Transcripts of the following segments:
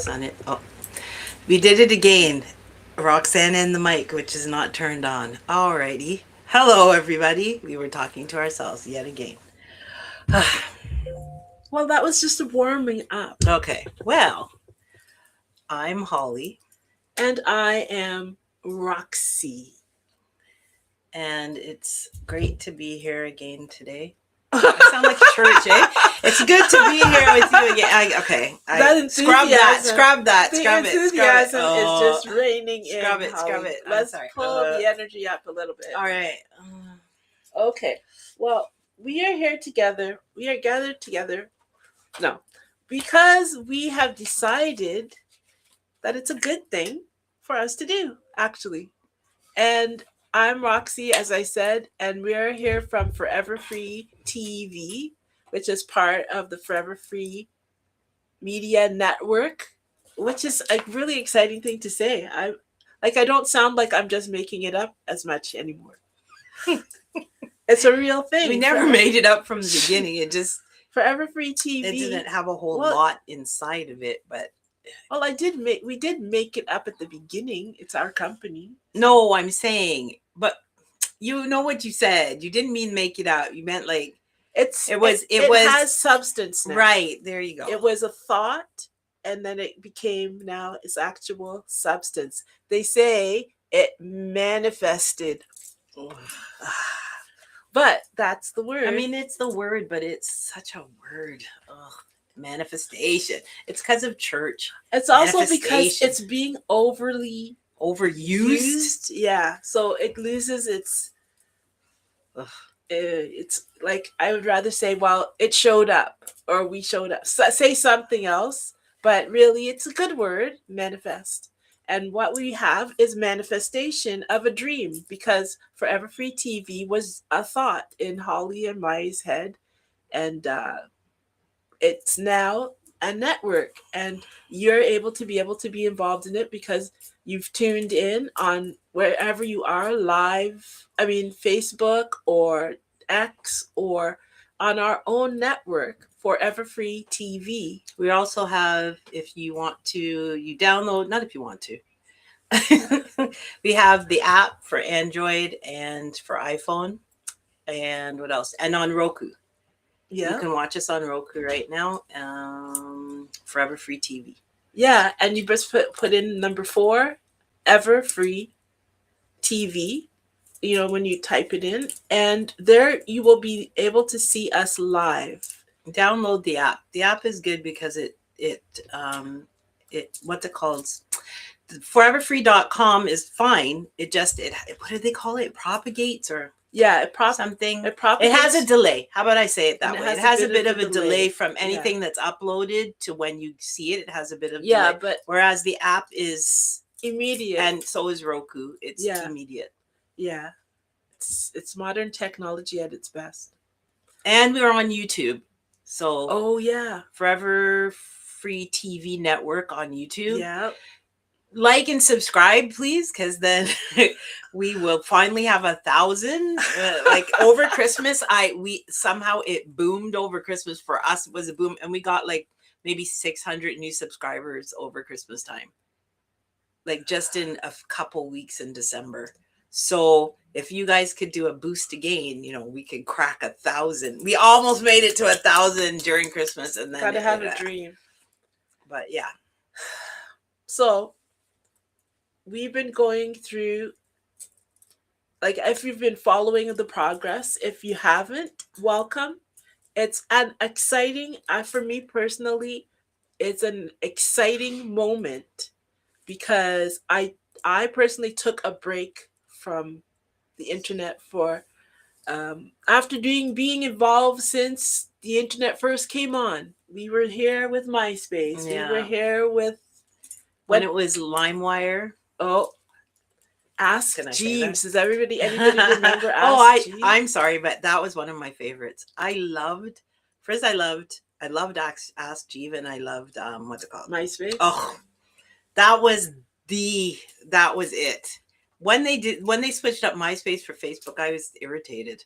on it. Oh, we did it again. Roxanne and the mic, which is not turned on. Alrighty. Hello, everybody. We were talking to ourselves yet again. Well, that was just a warming up. Okay. Well, I'm Holly, And I am Roxy. and it's great to be here again today. I sound like church, eh? It's good to be here with you again. That Scrub that, enthusiasm. scrub that, The scrub it, scrub it. enthusiasm is just raining scrub in, it, scrub Holly. it. I'm Let's sorry. pull the energy up a little bit. All right. Okay. Well, we are here together. We are gathered together. No. Because we have decided that it's a good thing for us to do, actually. And I'm Roxy, as I said, and we're here from Forever Free TV, which is part of the Forever Free Media Network, which is a really exciting thing to say. I don't sound like I'm just making it up as much anymore. It's a real thing. We never made it up from the beginning. It just Forever Free TV. It didn't have a whole lot inside of it, but well, we did make it up at the beginning. It's our company. No, I'm saying, but you know what you said. You didn't mean make it up. You meant like it has substance now. Right, there you go. It was a thought, and then it became now its actual substance. They say it manifested. But that's the word. I mean, it's the word, but it's such a word. Ugh. Manifestation. It's because of church. It's also because it's being overly overused. Yeah, so it loses its. It's like I would rather say, well, it showed up or we showed up. So, say something else, but really, it's a good word, manifest. And what we have is manifestation of a dream because Forever Free TV was a thought in Holly and Mai's head, and it's now a network, and you're able to be involved in it because you've tuned in on wherever you are live. I mean, Facebook or X or on our own network, Forever Free TV. We also have, if you want to, you download, not if you want to. We have the app for Android and for iPhone. And what else? And on Roku. Yeah. You can watch us on Roku right now. Forever Free TV. Yeah, and you just put in number 4, Ever Free TV. You know, when you type it in, and there you will be able to see us live. Download the app. The app is good because it what's it called? Foreverfree.com is fine. It what do they call it? It propagates or something. It has a delay. How about I say it that way? It has a bit of a delay from anything that's uploaded to when you see it. It has a bit of delay. But whereas the app is immediate, and so is Roku. It's immediate. Yeah, it's modern technology at its best. And we're on YouTube. So Forever Free TV Network on YouTube. Yeah. Like and subscribe, please, because then we will finally have 1,000. Like over Christmas, we somehow it boomed over Christmas. For us, it was a boom, and we got like maybe 600 new subscribers over Christmas time. Like just in a couple weeks in December. So if you guys could do a boost again, you know, we could crack 1,000. We almost made it to 1,000 during Christmas, and then gotta have a dream. But yeah, so we've been going through, like, if you've been following the progress, if you haven't, welcome. It's an exciting, for me personally, it's an exciting moment because I personally took a break from the internet for after being involved since the internet first came on. We were here with MySpace. Yeah. We were here with when it was LimeWire. Oh, Ask Jeeves. Does anybody remember Ask Jeeves? I'm sorry, but that was one of my favorites. I loved Ask Jeeves, and I loved what's it called? MySpace. Oh, that was it. When they switched up MySpace for Facebook, I was irritated.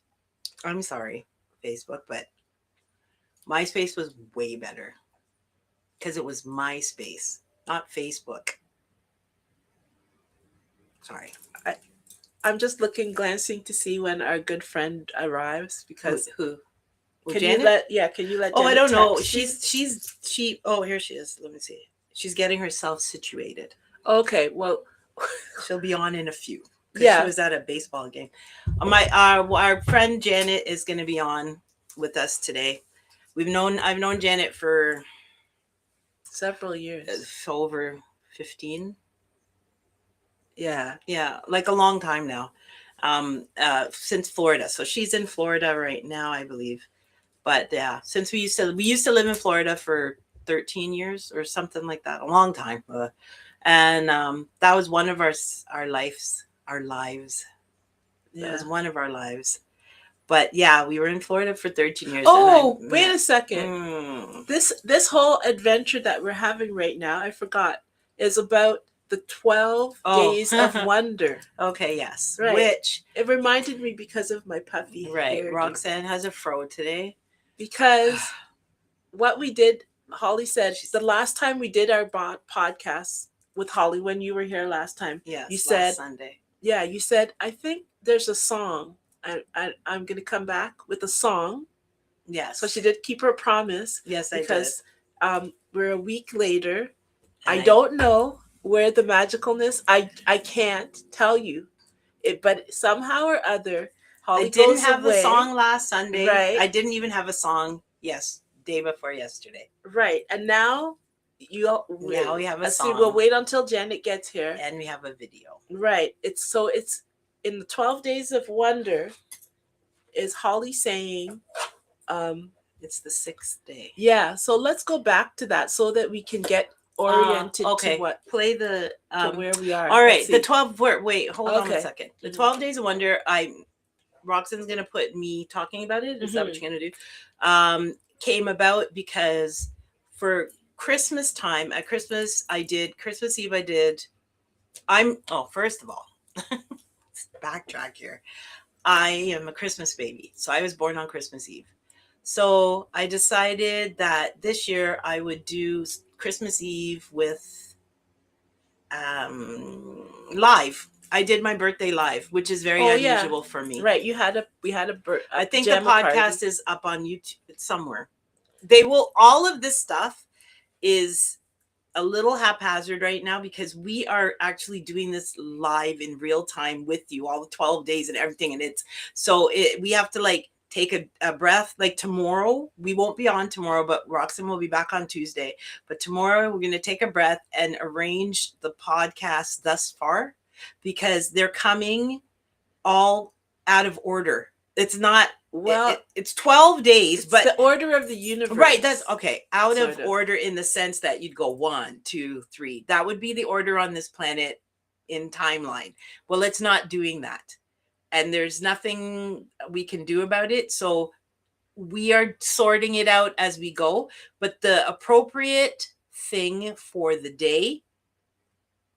I'm sorry, Facebook, but MySpace was way better because it was MySpace. not Facebook. Sorry. I'm just glancing to see when our good friend arrives because Who? Well, can Janet? you can you let Oh, I Janet don't know. text you? She. Oh, here she is. Let me see. She's getting herself situated. Okay, well, She'll be on in a few because she yeah, was at a baseball game. My our friend Janet is going to be on with us today. I've known Janet for several years. over 15. Yeah. Yeah, like a long time now. Since Florida. So she's in Florida right now, I believe. But yeah, since we used to live in Florida for 13 years or something like that, a long time. And that was one of our lives. That was Yeah. one of our lives. But yeah, we were in Florida for 13 years. Oh, and wait a second. Mm. This whole adventure that we're having right now, I forgot, is about the 12 days of wonder. Okay, yes. Right. Which it reminded me because of my puffy right. hairdo. Roxanne has a fro today. Because what we did, Holly said, the last time we did our podcast with Holly when you were here last time, yes, you said last Sunday. Yeah, you said, I think there's a song. I'm going to come back with a song. Yes. So she did keep her promise. Yes, because I did. We're a week later. I don't know where the magicalness, I can't tell you it, but somehow or other, Holly I didn't goes have away. a song last Sunday. Right. I didn't even have a song day before yesterday. Right. And now we have a song. We'll wait until Janet gets here. And we have a video. Right. It's in the 12 days of wonder is Holly saying it's the 6th day. Yeah, so let's go back to that so that we can get oriented okay. to what play the to where we are. All right, the 12 wait, hold on Okay. a second. The 12 days of wonder, Roxanne's gonna put me talking about it. Is that what you're gonna do? Came about because for Christmas time, at Christmas Eve first of all, let's backtrack here. I am a Christmas baby. So I was born on Christmas Eve. So I decided that this year I would do Christmas Eve with live. I did my birthday live, which is very unusual for me. Right. We had a I think the podcast is up on YouTube somewhere. All of this stuff is a little haphazard right now because we are actually doing this live in real time with you, all the 12 days and everything. And we have to take a breath. Like tomorrow, we won't be on tomorrow, but Roxanne will be back on Tuesday. But tomorrow we're going to take a breath and arrange the podcast thus far because they're coming all out of order. It's not, it's 12 days, but the order of the universe. Right. That's okay. Out of order in the sense that you'd go 1, 2, 3. That would be the order on this planet in timeline. Well, it's not doing that. And there's nothing we can do about it. So we are sorting it out as we go. But the appropriate thing for the day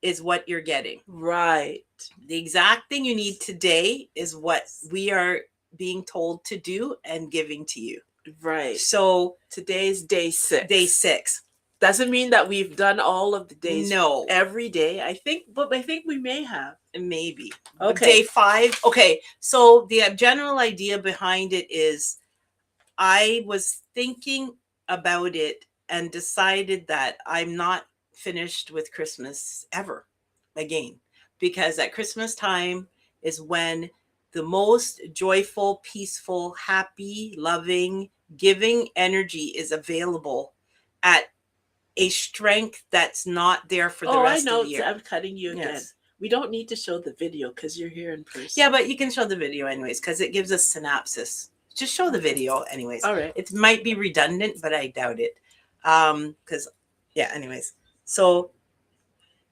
is what you're getting. Right. The exact thing you need today is what we are being told to do and giving to you. Right. So today's day 6. Day 6. Doesn't mean that we've done all of the days. No. Every day. I think we may have. Maybe. Okay. Day 5. Okay. So the general idea behind it is I was thinking about it and decided that I'm not finished with Christmas ever again, because at Christmas time is when the most joyful, peaceful, happy, loving, giving energy is available at a strength that's not there for the rest of the year. I'm cutting you again. Yes. We don't need to show the video because you're here in person. Yeah, but you can show the video anyways because it gives us synopsis. Just show the video anyways. All right. It might be redundant, but I doubt it. Anyways. So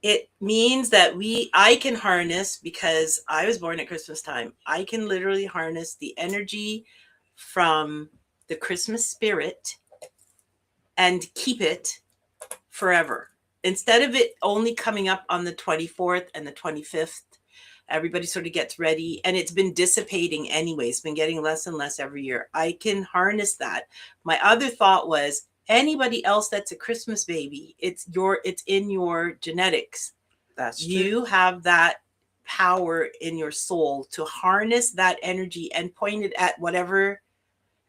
it means that I can harness, because I was born at Christmas time, I can literally harness the energy from the Christmas spirit and keep it forever. Instead of it only coming up on the 24th and the 25th, everybody sort of gets ready and it's been dissipating anyway. It's been getting less and less every year. I can harness that. My other thought was anybody else that's a Christmas baby. It's in your genetics. That's true. You have that power in your soul to harness that energy and point it at whatever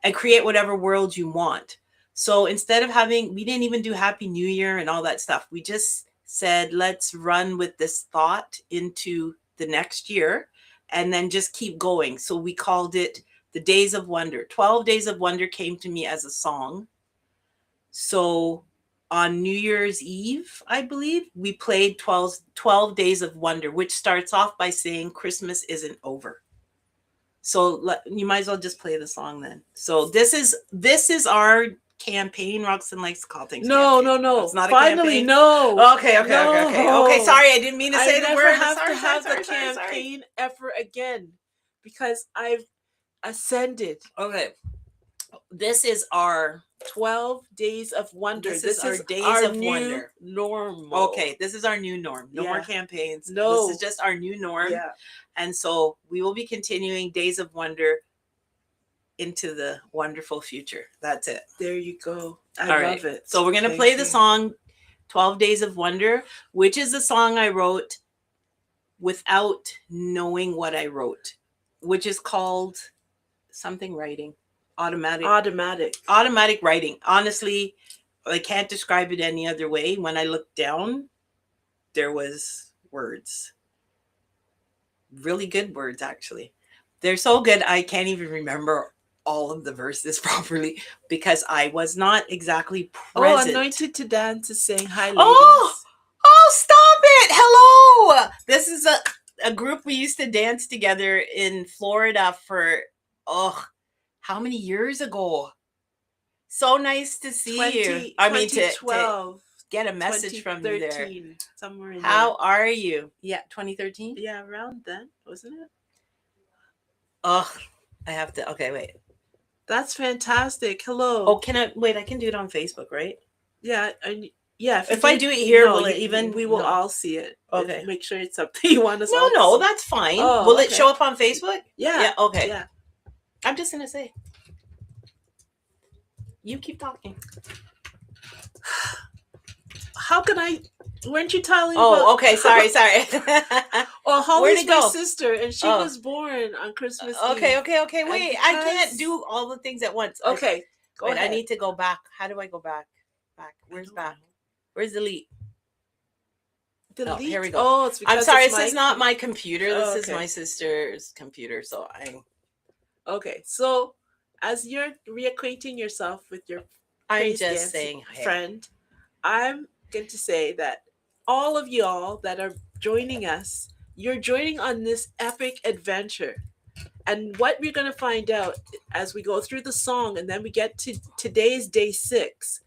and create whatever world you want. So instead of we didn't even do Happy New Year and all that stuff. We just said, let's run with this thought into the next year and then just keep going. So we called it the Days of Wonder. 12 Days of Wonder came to me as a song. So on New Year's Eve, I believe, we played 12 Days of Wonder, which starts off by saying Christmas isn't over. So you might as well just play the song then. So this is our campaign. Roxanne likes to call things No. It's not Finally, a campaign. no. Okay. Okay, sorry, I didn't mean to say the I word. never have to have the Sorry. campaign ever again because I've ascended. Okay. This is our 12 Days of Wonder. This is our Days our of new Wonder. normal. Okay, this is our new norm. No more Yeah. campaigns. No. This is just our new norm. Yeah. And so we will be continuing Days of Wonder into the wonderful future. That's it. There you go. I All love right. it. So we're going to Thank play you. the song 12 Days of Wonder, which is a song I wrote without knowing what I wrote, which is called something writing. Automatic writing. Honestly, I can't describe it any other way. When I looked down, there was words. Really good words, actually. They're so good, I can't even remember all of the verses properly because I was not exactly present. Anointed to Dance is saying hi, ladies. Oh, stop it. Hello. This is a group we used to dance together in Florida for, how many years ago? So nice to see you. I mean, to get a message from you there. Somewhere in How are you? Yeah, 2013? Yeah, around then, wasn't it? I have to. Okay, wait. That's fantastic. Hello. Oh, can I wait? I can do it on Facebook, right? Yeah, yeah. If I do it here, will it even? We will all see it. Okay. Make sure it's something you want us all to No, see. that's fine. Oh, will it show up on Facebook? Yeah. Yeah. Okay. Yeah. I'm just gonna say. You keep talking. How can I? Weren't you telling? Okay. Sorry. Holly's Where'd it go? my sister, and she was born on Christmas Eve. Okay. Wait, I can't do all the things at once. Okay, go ahead. I need to go back. How do I go back? Where's back? Where's delete? Delete. Here we go. Oh, it's because I'm sorry. This is not my computer. This is okay. my sister's computer. So Okay. So, as you're reacquainting yourself with your I'm just saying, friend, I'm going to say that all of y'all that are joining us, you're joining on this epic adventure. And what we're going to find out as we go through the song and then we get to today's day 6,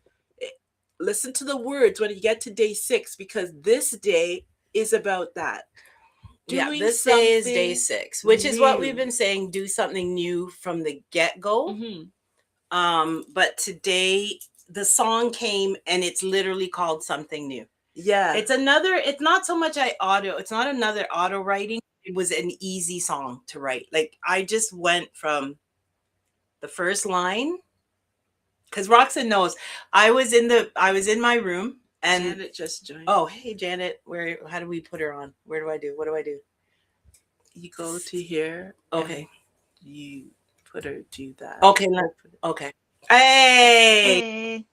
listen to the words when you get to day 6, because this day is about that. This day is day 6, which is what we've been saying, do something new from the get-go. Mm-hmm. But today the song came and it's literally called Something New. Yeah. It's not so much it's not another auto writing. It was an easy song to write. Like I just went from the first line, because Roxanne knows I was in my room and Janet just joined. Oh, hey Janet, how do we put her on? What do I do? You go to here. Okay. You put her to that. Okay. Okay. Hey. Hey,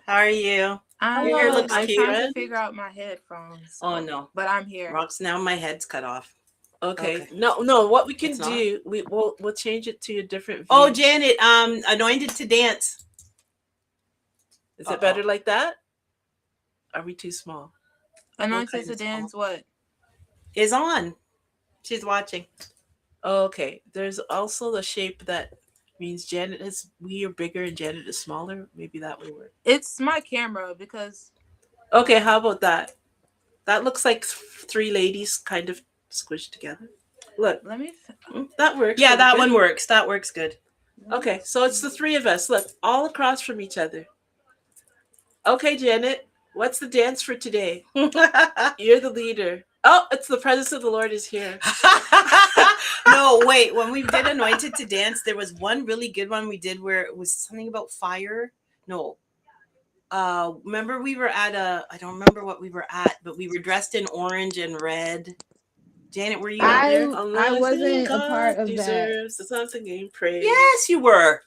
How are you? I'm Your hair looks trying cute. to figure out my headphones. Oh no. But I'm here. Rox, now my head's cut off. Okay. No. What we can It's not? do, we'll change it to a different view. Oh, Janet, Anointed to Dance. Is it better like that? Are we too small? Anointed to Dance, what? Is on. She's watching. Oh, okay. There's also the shape that means we are bigger and Janet is smaller. Maybe that would work. It's my camera because. Okay, how about that? That looks like 3 ladies kind of squished together. Look, Let me. that works. Yeah, that one works. That works good. Okay, so it's the 3 of us. Look, all across from each other. Okay, Janet, what's the dance for today? You're the leader. Oh, it's the presence of the Lord is here. No, wait. When we did Anointed to Dance, there was one really good one we did where it was something about fire. No. Remember we were at I don't remember what we were at, but we were dressed in orange and red. Janet, were you not there? I wasn't a part of that. deserves something in praise. Yes, you were.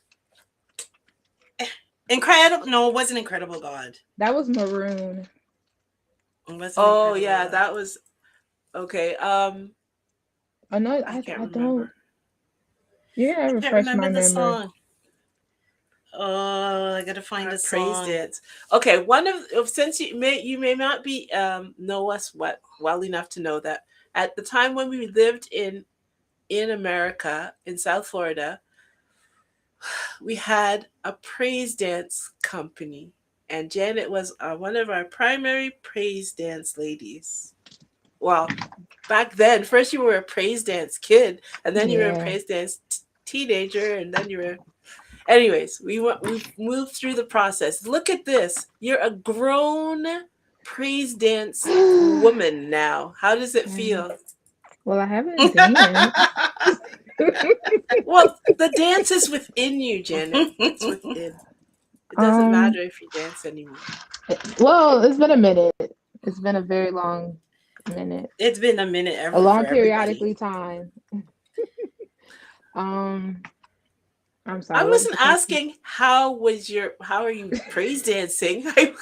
Incredible. No, it wasn't Incredible God. That was Maroon. It wasn't Oh Incredible yeah, God. that was okay. Oh no, I I can't don't. remember. You're gonna I can't refresh my remember the memory. song. Oh, I gotta find a Praise song. dance. Okay, one of since you may not be know us well enough to know that at the time when we lived in America in South Florida, we had a praise dance company, and Janet was one of our primary praise dance ladies. Well, back then, first you were a praise dance kid, and then you were a Yeah. praise dance teenager, and then you were. Anyways, we moved through the process. Look at this. You're a grown praise dance woman now. How does it feel? Well, I haven't danced. Well, the dance is within you, Janet. It's within. It doesn't matter if you dance anymore. Well, it's been a minute. It's been a very long minute. It's been a minute. A long for periodically everybody. time. I'm sorry. I what was wasn't the question? asking how are you praise dancing? I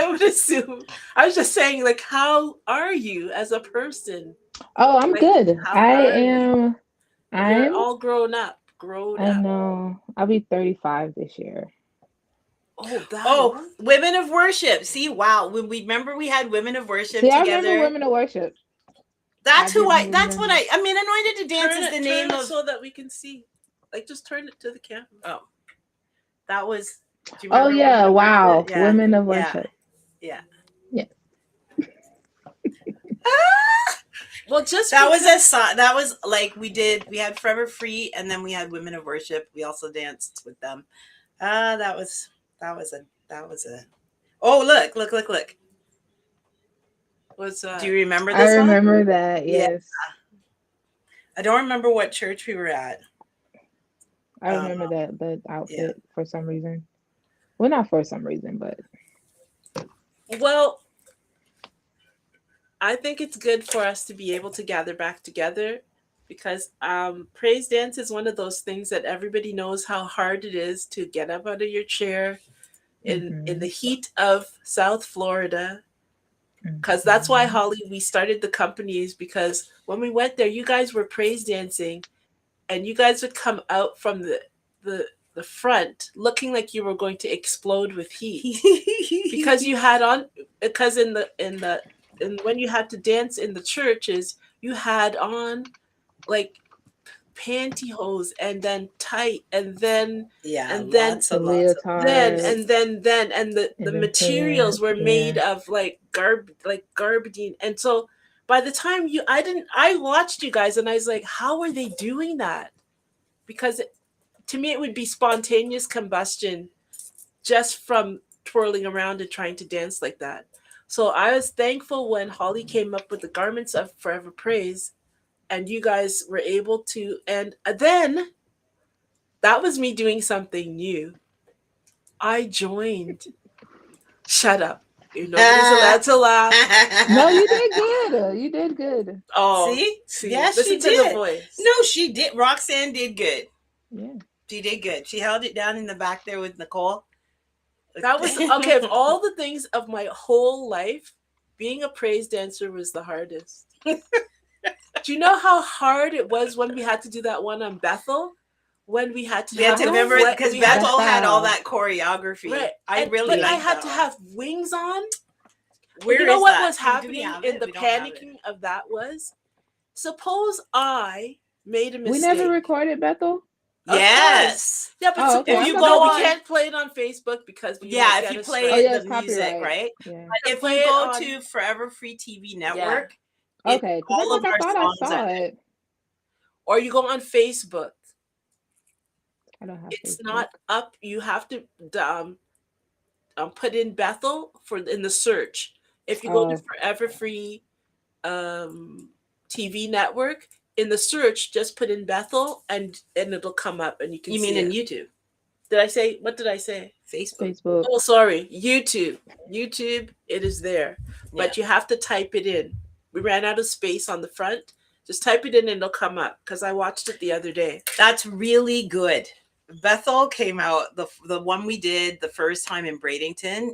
would assume I was just saying, like, how are you as a person? Oh, I'm Like, good. how I are you? am. You're all grown up. I know. I'll be 35 this year. Oh, Women of Worship. See, wow. When we remember we had Women of Worship See, I together. remember Women of Worship. That's I who I. didn't That's what remember. I mean. Anointed to Dance is the name of. so that we can see. Like, just turn it to the camera. Oh, that was. Do you Oh remember yeah! Women of Wow. Worship? Yeah. Women of Yeah. Worship. Yeah. Yeah. Well, just That was a song. That was like we had Forever Free, and then we had Women of Worship. We also danced with them. That was a. Oh, look. Was Do you remember I this one? remember that. Yes. I don't remember what church we were at. I remember that the outfit for some reason. Well, not for some reason, but. Well, I think it's good for us to be able to gather back together because praise dance is one of those things that everybody knows how hard it is to get up out of your chair in the heat of South Florida. Because that's why, Holly, we started the companies, because when we went there, you guys were praise dancing and you guys would come out from the front looking like you were going to explode with heat because you had on, because when you had to dance in the churches, you had on like pantyhose and then tight and then and then lots The of leotard. and the then materials pants, were made of like garbadine, and so by the time I watched you guys and I was like, how are they doing that? Because to me it would be spontaneous combustion just from twirling around and trying to dance like that. So I was thankful when Holly came up with the garments of Forever Praise and you guys were able to, and then that was me doing something new. I joined. Shut up. Nobody's allowed to laugh. No, you did good. You did good. Oh, see? Yes, listen she to did. the voice. No, she did. Roxanne did good. Yeah. She did good. She held it down in the back there with Nicole. That was okay. Of all the things of my whole life, being a praise dancer was the hardest. Do you know how hard it was when we had to do that one on Bethel? When we had to, remember it because Bethel had all that choreography. Right. I had to have wings on. Where you know is what that? was happening in the panicking of that was, suppose I made a mistake. We never recorded Bethel. Yes. Yeah, but okay. if you go, we can't play it on Facebook because we if you play the music, right? Yeah. But if you go to Forever Free TV Network, okay, all of I our thought songs I saw it. Or you go on Facebook. I don't have. It's Facebook. not up. You have to put in Bethel in the search. If you go to Forever Free TV Network, in the search, just put in Bethel and it'll come up and you can see it. You mean in YouTube? What did I say? Facebook. Facebook. Oh, sorry, YouTube. YouTube, it is there, but you have to type it in. We ran out of space on the front. Just type it in and it'll come up because I watched it the other day. That's really good. Bethel came out the one we did the first time in Bradenton.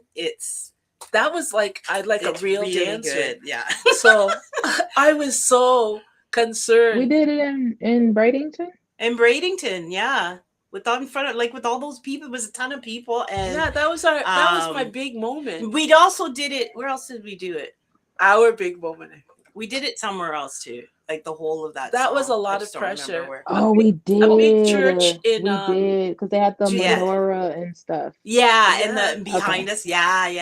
That was like a It's real really dancer. good. Yeah. So I was so concerned. We did it in Bradenton. In Bradenton, yeah. With all in front of with all those people, it was a ton of people, and Yeah, that was my big moment. we also did it. Where else did we do it? Our big moment. We did it somewhere else too. Like the whole of that. That was song. a lot I of just don't remember pressure. where. Oh, we did. A big church in, we did because they had the Yeah. menorah and stuff. Yeah, and Yeah. the behind us. Yeah. I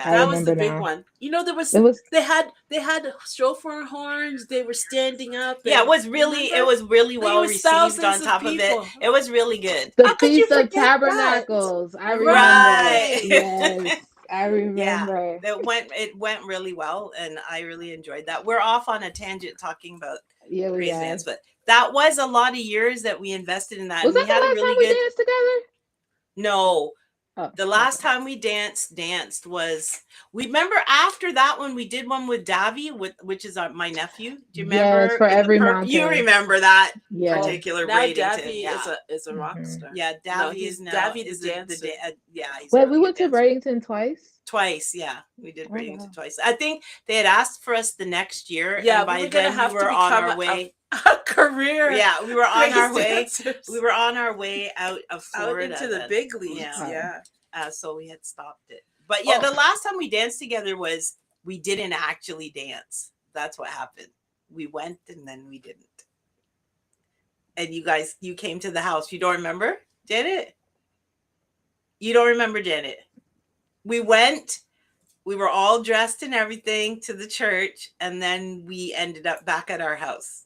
That was the remember big now. one. You know, It was they had shofar horns. They were standing up. Yeah, it and- was really remember? well was received thousands on of top of it. people. It was really good. the How could you Feast of forget that? Tabernacles. I remember. Right. Yes, I remember. It went really well, and I really enjoyed that. We're off on a tangent talking about Yeah, we praise are. dance, but that was a lot of years that we invested in that. Was and that the last time we danced together? No. Oh, The last okay. time we danced was we remember after that one we did one with Davy which is my nephew. Do you remember? Yes, for In the every You mountain. remember that Yeah. particular Now Bradenton? Davy Yeah. is a rock Mhm. star. Yeah, Davy he's is now Davy the is dancer. yeah. He's Wait, really we a went to dancer. Bradenton twice. Twice, yeah. We did Oh, Bradenton wow. twice. I think they had asked for us the next year, Yeah, and by we were gonna then have we to were on become our way. a career. Yeah, we were on our praise way. dancers. We were on our way out of out Florida into the then. big leagues. Yeah. Yeah. So we had stopped it. But yeah, Oh. the last time we danced together was we didn't actually dance. That's what happened. We went and then we didn't. And you came to the house. You don't remember, Janet? You don't remember, Janet? We went, we were all dressed and everything to the church, and then we ended up back at our house.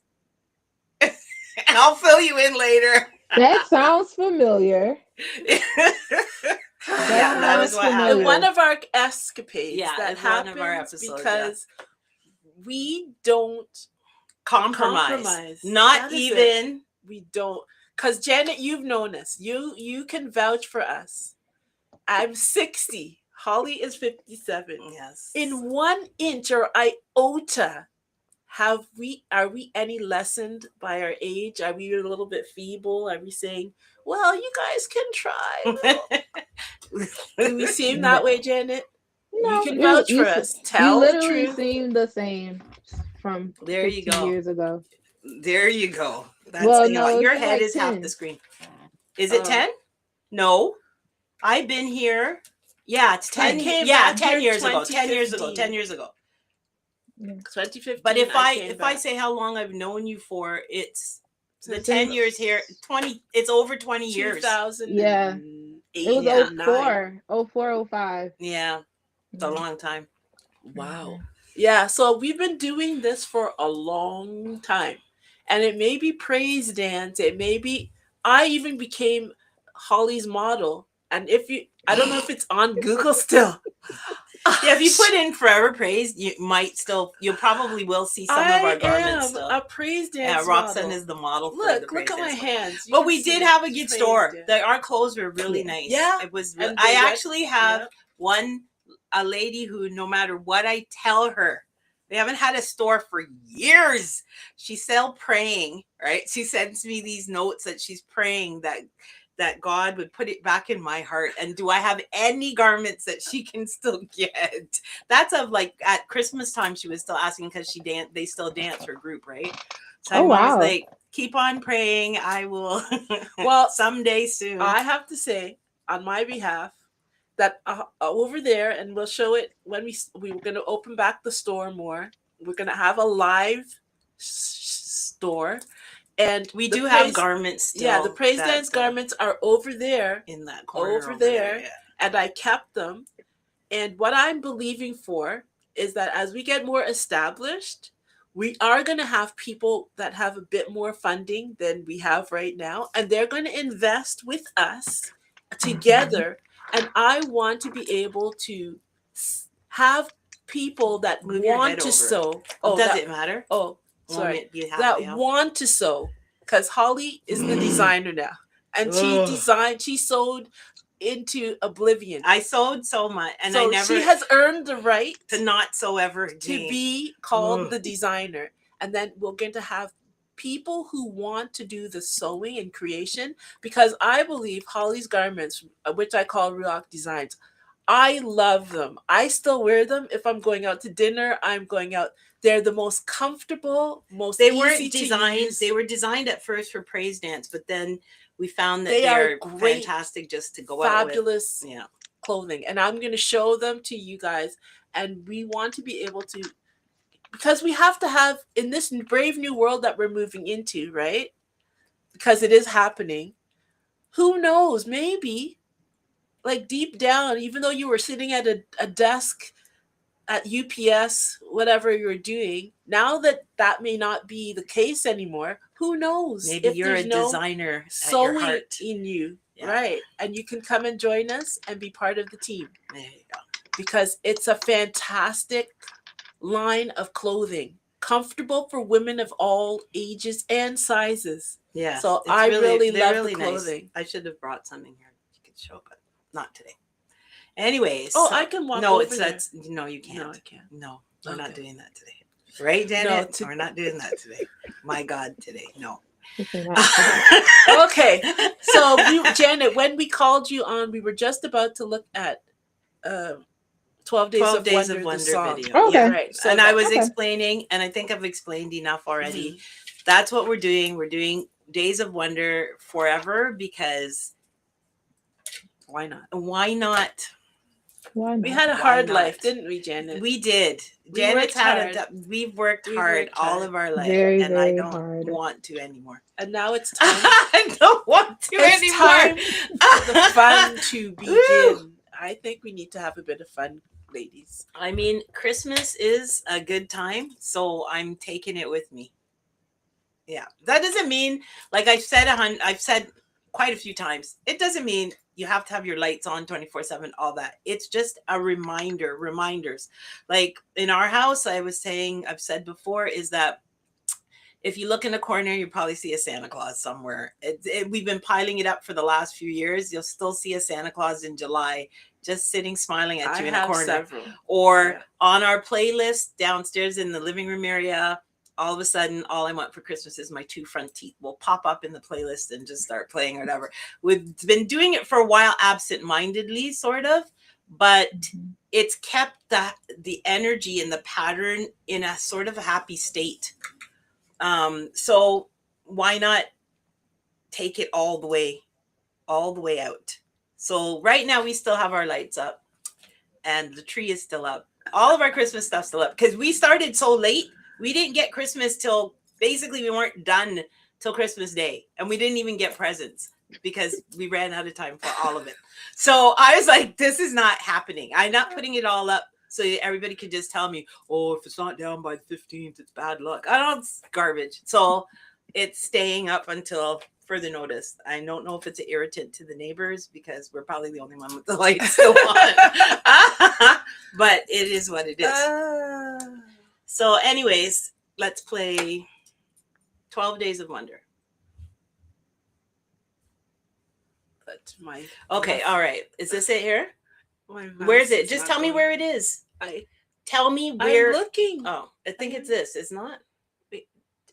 And I'll fill you in later. That sounds familiar. Yeah, that was what familiar. happened. One of our escapades Yeah, that it's one happens of our episodes, because we don't Compromise. That Not is even. we don't because Janet, you've known us. You can vouch for us. I'm 60. Holly is 57. Yes. In 1 inch or iota, are we any lessened by our age? Are we a little bit feeble? Are we saying, well, you guys can try? Do we seem that way, Janet? You can vouch for us. Tell you the literally truth. seem the same from There you 15 go. years ago. There you go. That's Well, you know what, no, your it's head like is half 10. the screen. Is it Oh. 10? No. I've been here. Yeah, it's 10. came Yeah, back 10 here years ago. 10 years ago. 2015. 10 years ago. 2015. But if came I back. say how long I've known you for, it's the Since 10 years here. 20. It's over 20 years. 2008. Yeah. It was Yeah. 04, 05. Yeah, it's a long time. Wow. Yeah, so we've been doing this for a long time. And it may be praise dance. It may be I even became Holly's model. And I don't know if it's on Google still. Yeah, if you put in Forever Praise, you'll probably will see some of our garments still. a praise Yeah, dance Roxanne model. is the model for the Look praise at my dance. hands. You But can we did see have a good praise store. dance. Our clothes were really Yeah. nice. Yeah, It was. and I they went- actually have a lady who, no matter what I tell her, we haven't had a store for years. She's still praying, right? She sends me these notes that she's praying that God would put it back in my heart. And do I have any garments that she can still get? That's of like at Christmas time, she was still asking because they still dance her group, right? So Oh, I'm always wow. like, keep on praying. I will Well, someday soon. I have to say, on my behalf, that over there, and we'll show it when we were going to open back the store more. We're going to have a live store, and we the do have praise- garments still. Yeah, the praise that, dance garments are over there, in that corner over there. yeah. and I kept them. And what I'm believing for is that as we get more established, we are going to have people that have a bit more funding than we have right now, and they're going to invest with us together. And I want to be able to have people that Move your want head to over. sew. Does that- it matter? Oh, Won't sorry. it be That halfway off? want to sew, because Holly is the designer now, and she sewed into oblivion. I sewed so much, and so I never she has earned the right to not sew ever to again. be called Ugh. the designer. And then we're going to have people who want to do the sewing and creation, because I believe Holly's garments, which I call Ruach Designs, I love them. I still wear them. If I'm going out to dinner, I'm going out. They're the most comfortable, most They easy weren't to designed. use. They were designed at first for praise dance, but then we found that They they are are great, fantastic just to go out with. fabulous Yeah. clothing. And I'm going to show them to you guys. And we want to be able to, because we have to have, in this brave new world that we're moving into, right? Because it is happening. Who knows? Maybe, like deep down, even though you were sitting at a desk at UPS, whatever you're doing, now that that may not be the case anymore, who knows? Maybe if you're a there's no designer at your sewing heart. in you, Yeah. right? And you can come and join us and be part of the team, There you go. because it's a fantastic line of clothing, comfortable for women of all ages and sizes. Yeah. So I really love the nice. clothing. I should have brought something here. You could show, but not today. Anyways. Oh, I can walk No, over it's there. that's no, you can't. No, I can't. No, we're not Okay. doing that today. Right, Janet? to- We're not doing that today. My God, today. No. Okay, not- Okay, so Janet, when we called you on, we were just about to look at 12 Days, 12 of, Days Wonder, of the Wonder song. video. Okay. Yeah. Right. So And I was Okay. explaining, and I think I've explained enough already. Mhm. That's what we're doing. We're doing Days of Wonder forever because Why not? why not? Why We not? had a Why hard not? life, didn't we, Janet? We did. We Janet's worked had hard. we've worked We've hard worked all hard. of our life, Very, and I very don't hard. want to anymore. And now it's time I don't want to It's anymore. for the fun to begin. I think we need to have a bit of fun, ladies. I mean, Christmas is a good time, so I'm taking it with me. Yeah, that doesn't mean, like I've said quite a few times, it doesn't mean you have to have your lights on 24/7, all that. It's just a reminders. Like in our house, I've said before, is that if you look in the corner, you probably see a Santa Claus somewhere. We've been piling it up for the last few years. You'll still see a Santa Claus in July, just sitting, smiling at I you in a have corner. several. Or Yeah. on our playlist downstairs in the living room area, all of a sudden, all I want for Christmas is my 2 front teeth will pop up in the playlist and just start playing or whatever. We've been doing it for a while, absent-mindedly, sort of, but it's kept the energy and the pattern in a sort of a happy state. So why not take it all the way out? So right now we still have our lights up and the tree is still up. All of our Christmas stuff's still up because we started so late. We didn't get Christmas till basically we weren't done till Christmas Day, and we didn't even get presents because we ran out of time for all of it. So I was like, this is not happening. I'm not putting it all up so everybody could just tell me, oh, if it's not down by the 15th, it's bad luck. I don't, it's garbage. So it's staying up until further notice. I don't know if it's an irritant to the neighbors because we're probably the only one with the lights still on. But it is what it is. So anyways, let's play 12 Days of Wonder. But my Okay, all right. Is this it here? my Where's mouse it? is Just not tell me going. where it is. I Tell me where. I'm looking. Oh, I think it's this. It's not.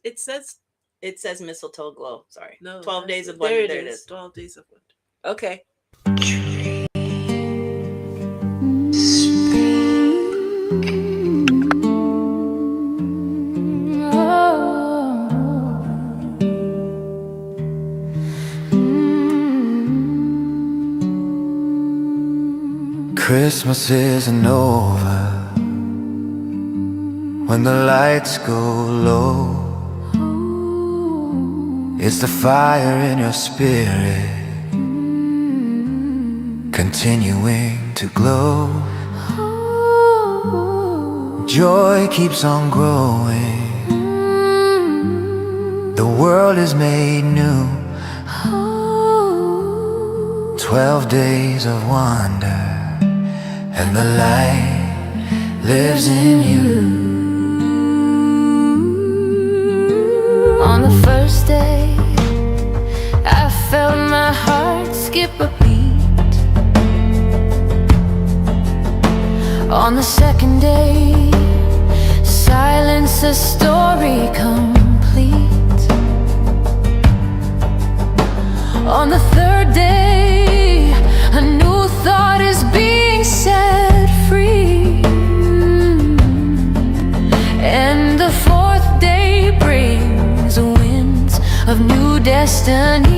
It says It says Mistletoe Glow. Sorry. no. 12 that's Days of it. Wonder. There There it it is. is. 12 Days of Wonder. Okay. Christmas isn't over when the lights go low. It's the fire in your spirit continuing to glow. Joy keeps on growing. The world is made new. 12 days of wonder, and the light lives in you. On the first day, I felt my heart skip a beat. the second day, silence a story complete. On the third day, a new thought is being set free. And the fourth day brings winds of new destiny.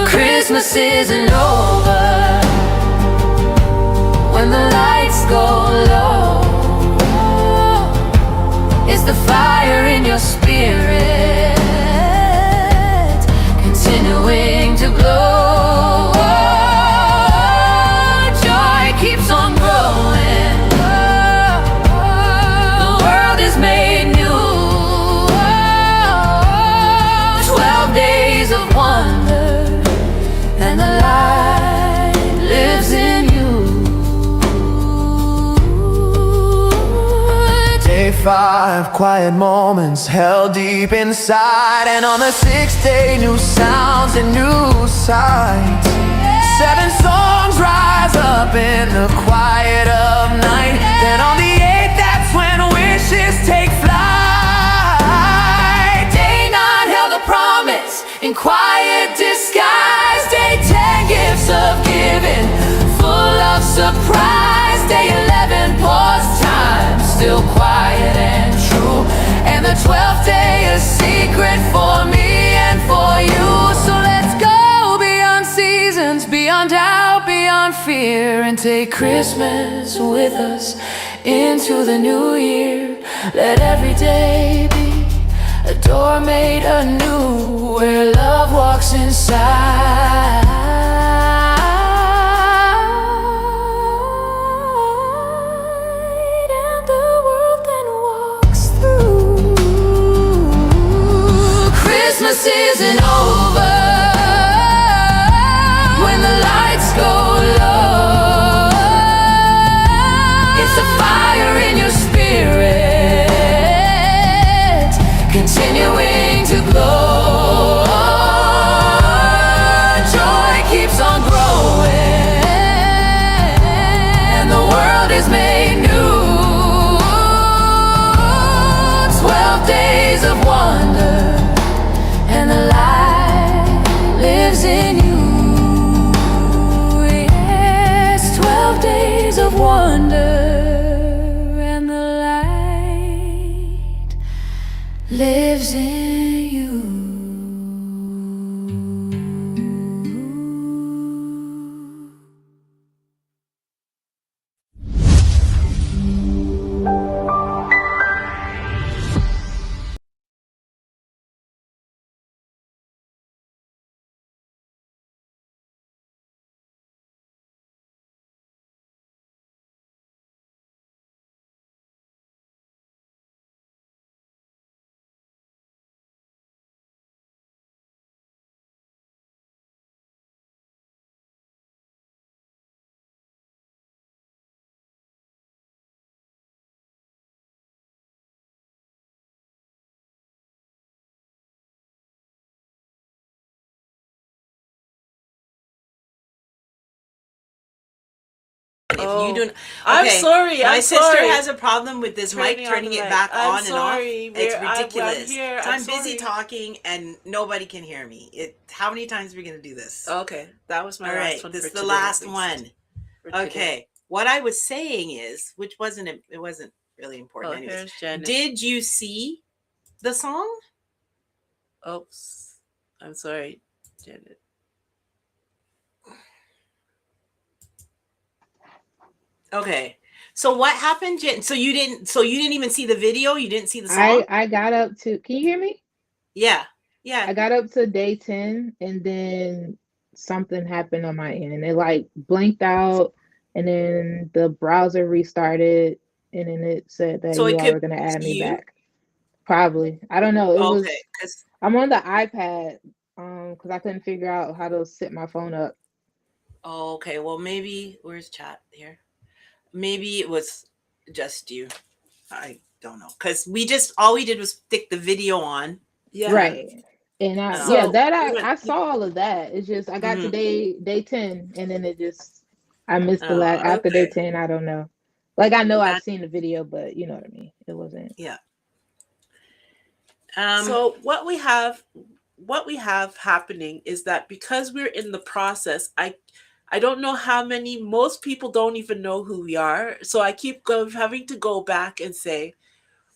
Christmas isn't over when the lights go low. It's the fire in your spirit continuing to glow. Joy keeps on growing. The world is made new. 12 days of wonder, and the light lives in you. Day 5, quiet moments held deep inside. And on the 6th day, new sounds and new sights. 7 songs rise up in the quiet of night. Then on the 8th, that's when wishes take flight. Day 9 held a promise in quiet disguise. Day 10, gifts of giving, full of surprise. Day 11, pause time, still quiet and true. And the 12th day, a secret for me and for you. So let's go beyond seasons, beyond doubt, beyond fear, and take Christmas with us into the new year. Let every day be a door made anew, where love walks inside. And the world then walks through. Christmas isn't over when the lights go low. It's the fire in your spirit continuing to glow. Joy keeps on growing, and the world is made new. 12 days of wonder, and the light lives in you. Yes, 12 days of wonder, and the light lives in you. If Oh, you do, I'm sorry. My I'm sister sorry. has a problem with this mic Turning on turning the it mic. back I'm on and off. sorry. It's I'm ridiculous. here. So I'm I'm busy sorry. talking and nobody can hear me. How many times are we gonna do this? Okay, that was my All last right, one. this for is the today, last at least. one. For today. Okay, what I was saying is, which wasn't it wasn't really important. Oh, anyways. here's Janet. Did you see the song? Oops. I'm sorry, Janet. Okay. So what happened, Jen? So you didn't even see the video? You didn't see the song? I got up to, can you hear me? Yeah. Yeah. I got up to day 10 and then something happened on my end. It like blinked out and then the browser restarted and then it said that So you it all could were gonna be add me you. back. Probably. I don't know. It was Okay, because I'm on the iPad because I couldn't figure out how to set my phone up. okay. Well, maybe where's chat here? Maybe it was just you. I don't know because all we did was stick the video on. Yeah. Right. And I So that we went- I saw all of that. It's just I got to Mhm. day 10 and then it just I missed the Oh, last after day okay. 10. I don't know. Like I know I've That- seen the video, but you know what I mean. It wasn't. yeah. So what we have happening is that because we're in the process, I don't know how many, most people don't even know who we are. So I keep having to go back and say,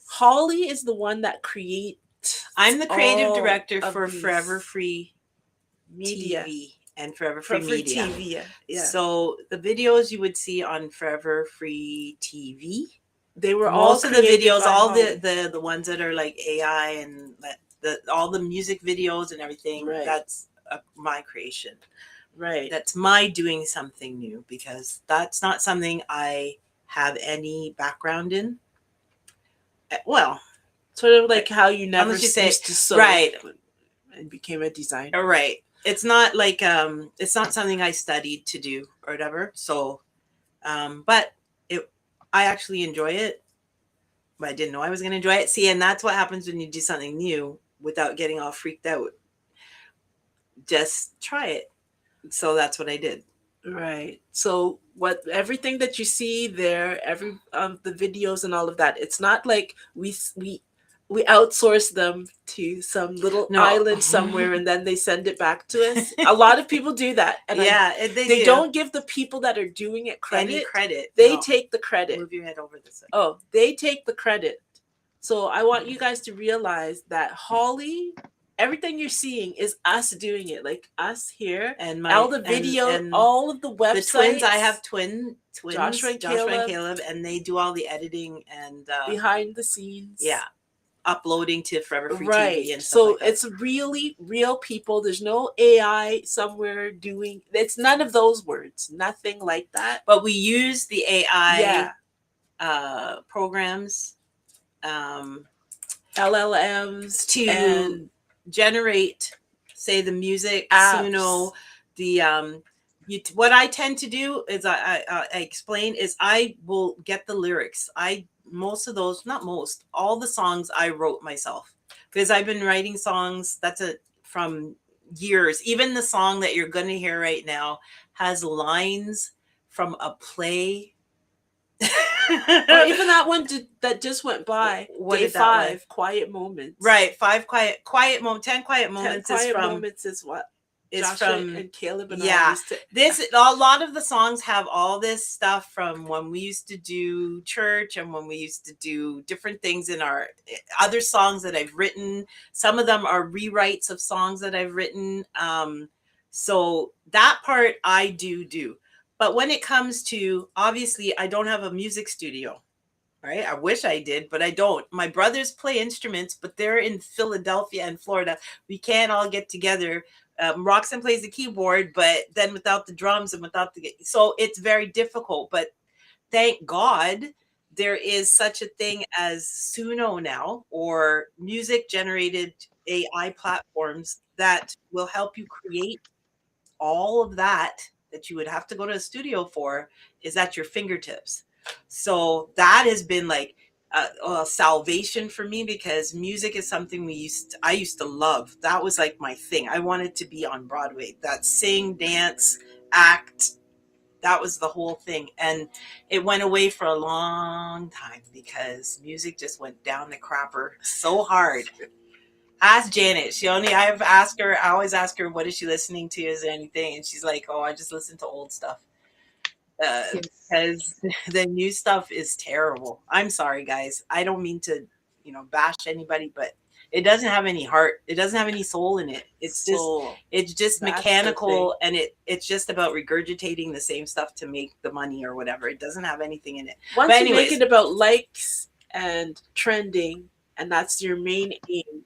Holly is the one that creates. I'm the creative all director of for these Forever Free media TV and Forever Free for Media. TV. Yeah, So the videos you would see on Forever Free TV, they were all most of the created videos, by all Holly. the ones that are like AI and all the music videos and everything, Right. that's my creation. Right. That's my doing something new, because that's not something I have any background in. Well, Sort of like how you never unless you say- used to sew, right. and became a designer. right. It's not like it's not something I studied to do or whatever. So but I actually enjoy it. But I didn't know I was going to enjoy it. See, and that's what happens when you do something new without getting all freaked out. Just try it. So that's what I did. Right. So everything that you see there, every the videos and all of that, it's not like we outsource them to some little No. island somewhere and then they send it back to us. A lot of people do that, and They they do. don't give the people that are doing it any credit. credit. They No. take the credit. Move your head over this way. Oh, they take the credit. So I want you guys to realize that Holly, everything you're seeing is us doing it, like us here. And All the video, and all of the websites. the twins. I have twins, Joshua and Caleb, and they do all the editing and behind the scenes. yeah, uploading to Forever Free Right. TV and stuff So like that. it's really real people. There's no AI somewhere doing. It's none of those words. Nothing like that. But we use the AI Yeah. programs LLMs to and generate, say, the music, apps. Suno, the what I tend to do is I explain is I will get the lyrics. Most of those, not most, all the songs I wrote myself, because I've been writing songs from years. Even the song that you're going to hear right now has lines from a play. Or even that one that just went by. What Day did that one? 5, quiet moments. Right, 5 quiet moments, 10 quiet 10 moments quiet is from moments is what is Joshua from and Caleb and yeah. all used to. this. A lot of the songs have all this stuff from when we used to do church and when we used to do different things in our other songs that I've written. Some of them are rewrites of songs that I've written. So that part I do. But when it comes to, obviously, I don't have a music studio, right? I wish I did, but I don't. My brothers play instruments, but they're in Philadelphia and Florida. We can't all get together. Roxanne plays the keyboard, but then without the drums and so it's very difficult. But thank God there is such a thing as Suno now, or music generated AI platforms that will help you create all of that you would have to go to a studio for is at your fingertips. So that has been like a salvation for me, because music is something I used to love. That was like my thing. I wanted to be on Broadway, that sing, dance, act. That was the whole thing. And it went away for a long time because music just went down the crapper so hard. Ask Janet. I always ask her, what is she listening to? Is there anything? And she's like, oh, I just listen to old stuff. Because the new stuff is terrible. I'm sorry, guys. I don't mean to, bash anybody, but it doesn't have any heart. It doesn't have any soul in it. It's just That's mechanical, and it's just about regurgitating the same stuff to make the money or whatever. It doesn't have anything in it. Once But you make anyways. it about likes and trending, and that's your main aim,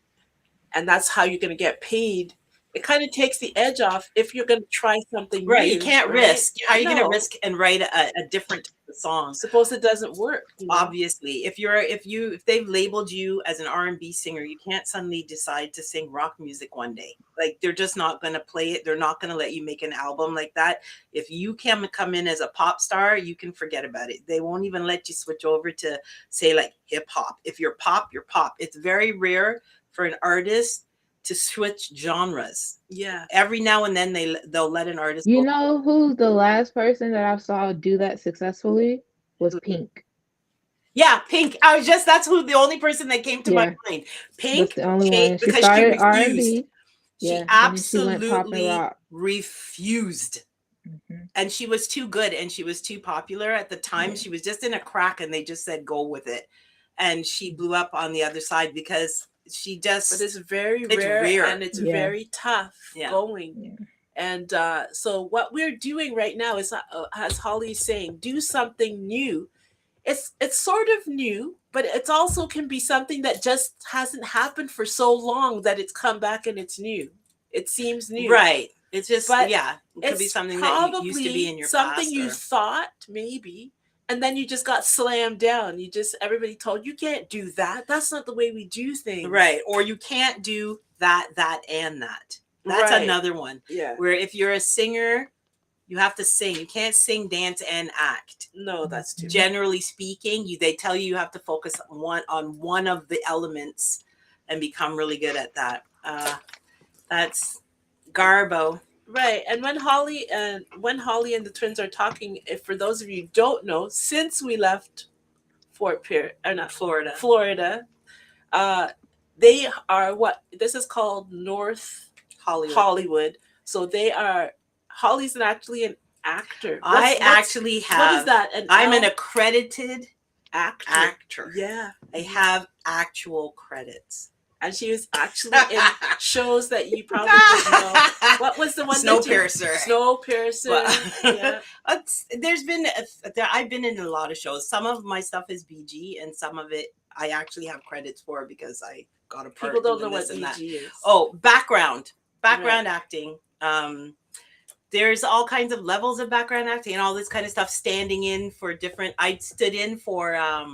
and that's how you're going to get paid, it kind of takes the edge off if you're going to try something Right. new. You can't right? risk. How are you going No. to risk and write a different song? Suppose it doesn't work. Obviously, if they've labeled you as an R&B singer, you can't suddenly decide to sing rock music one day. Like, they're just not going to play it. They're not going to let you make an album like that. If you can come in as a pop star, you can forget about it. They won't even let you switch over to, say, like hip hop. If you're pop, you're pop. It's very rare for an artist to switch genres. Yeah. Every now and then they'll let an artist You go. know who's the last person that I saw do that successfully was Pink. Yeah, Pink. That's who the only person that came to my Yeah. mind. That's Pink the only came one. She because she started refused. R&B. She Yeah, and then she went pop and absolutely rock. refused. Mhm. And she was too good and she was too popular at the time. Yeah. She was just in a crack and they just said, go with it. And she blew up on the other side because she just, But it's very It's rare, rare. and it's Yeah. very tough Yeah. going. Yeah. And so what we're doing right now is, as Holly's saying, do something new. It's sort of new, but it's also can be something that just hasn't happened for so long that it's come back and it's new. It seems new. right. It's just, But yeah, it could be It's something that probably used to be in your something past. you thought maybe, and then you just got slammed down. Everybody told you can't do that. That's not the way we do things. Right. Or you can't do that, and that. That's Right. another one. Yeah. Where if you're a singer, you have to sing. You can't sing, dance, and act. No, that's too. Generally speaking, they tell you have to focus on one of the elements and become really good at that. That's Garbo. Right. And when Holly and the twins are talking, if for those of you who don't know, since we left Florida, they are what this is called North Hollywood. So Holly's actually an actor. I actually have. What is that? I'm an accredited actor. actor. Yeah. I have actual credits. And she was actually in shows that you probably didn't know. What was the one? Snowpiercer. Snowpiercer. Yeah. I've been in a lot of shows. Some of my stuff is BG, and some of it I actually have credits for because I got a part. People don't know doing what this and that. BG is. Oh, background acting. There's all kinds of levels of background acting and all this kind of stuff. Standing in for different. I stood in for a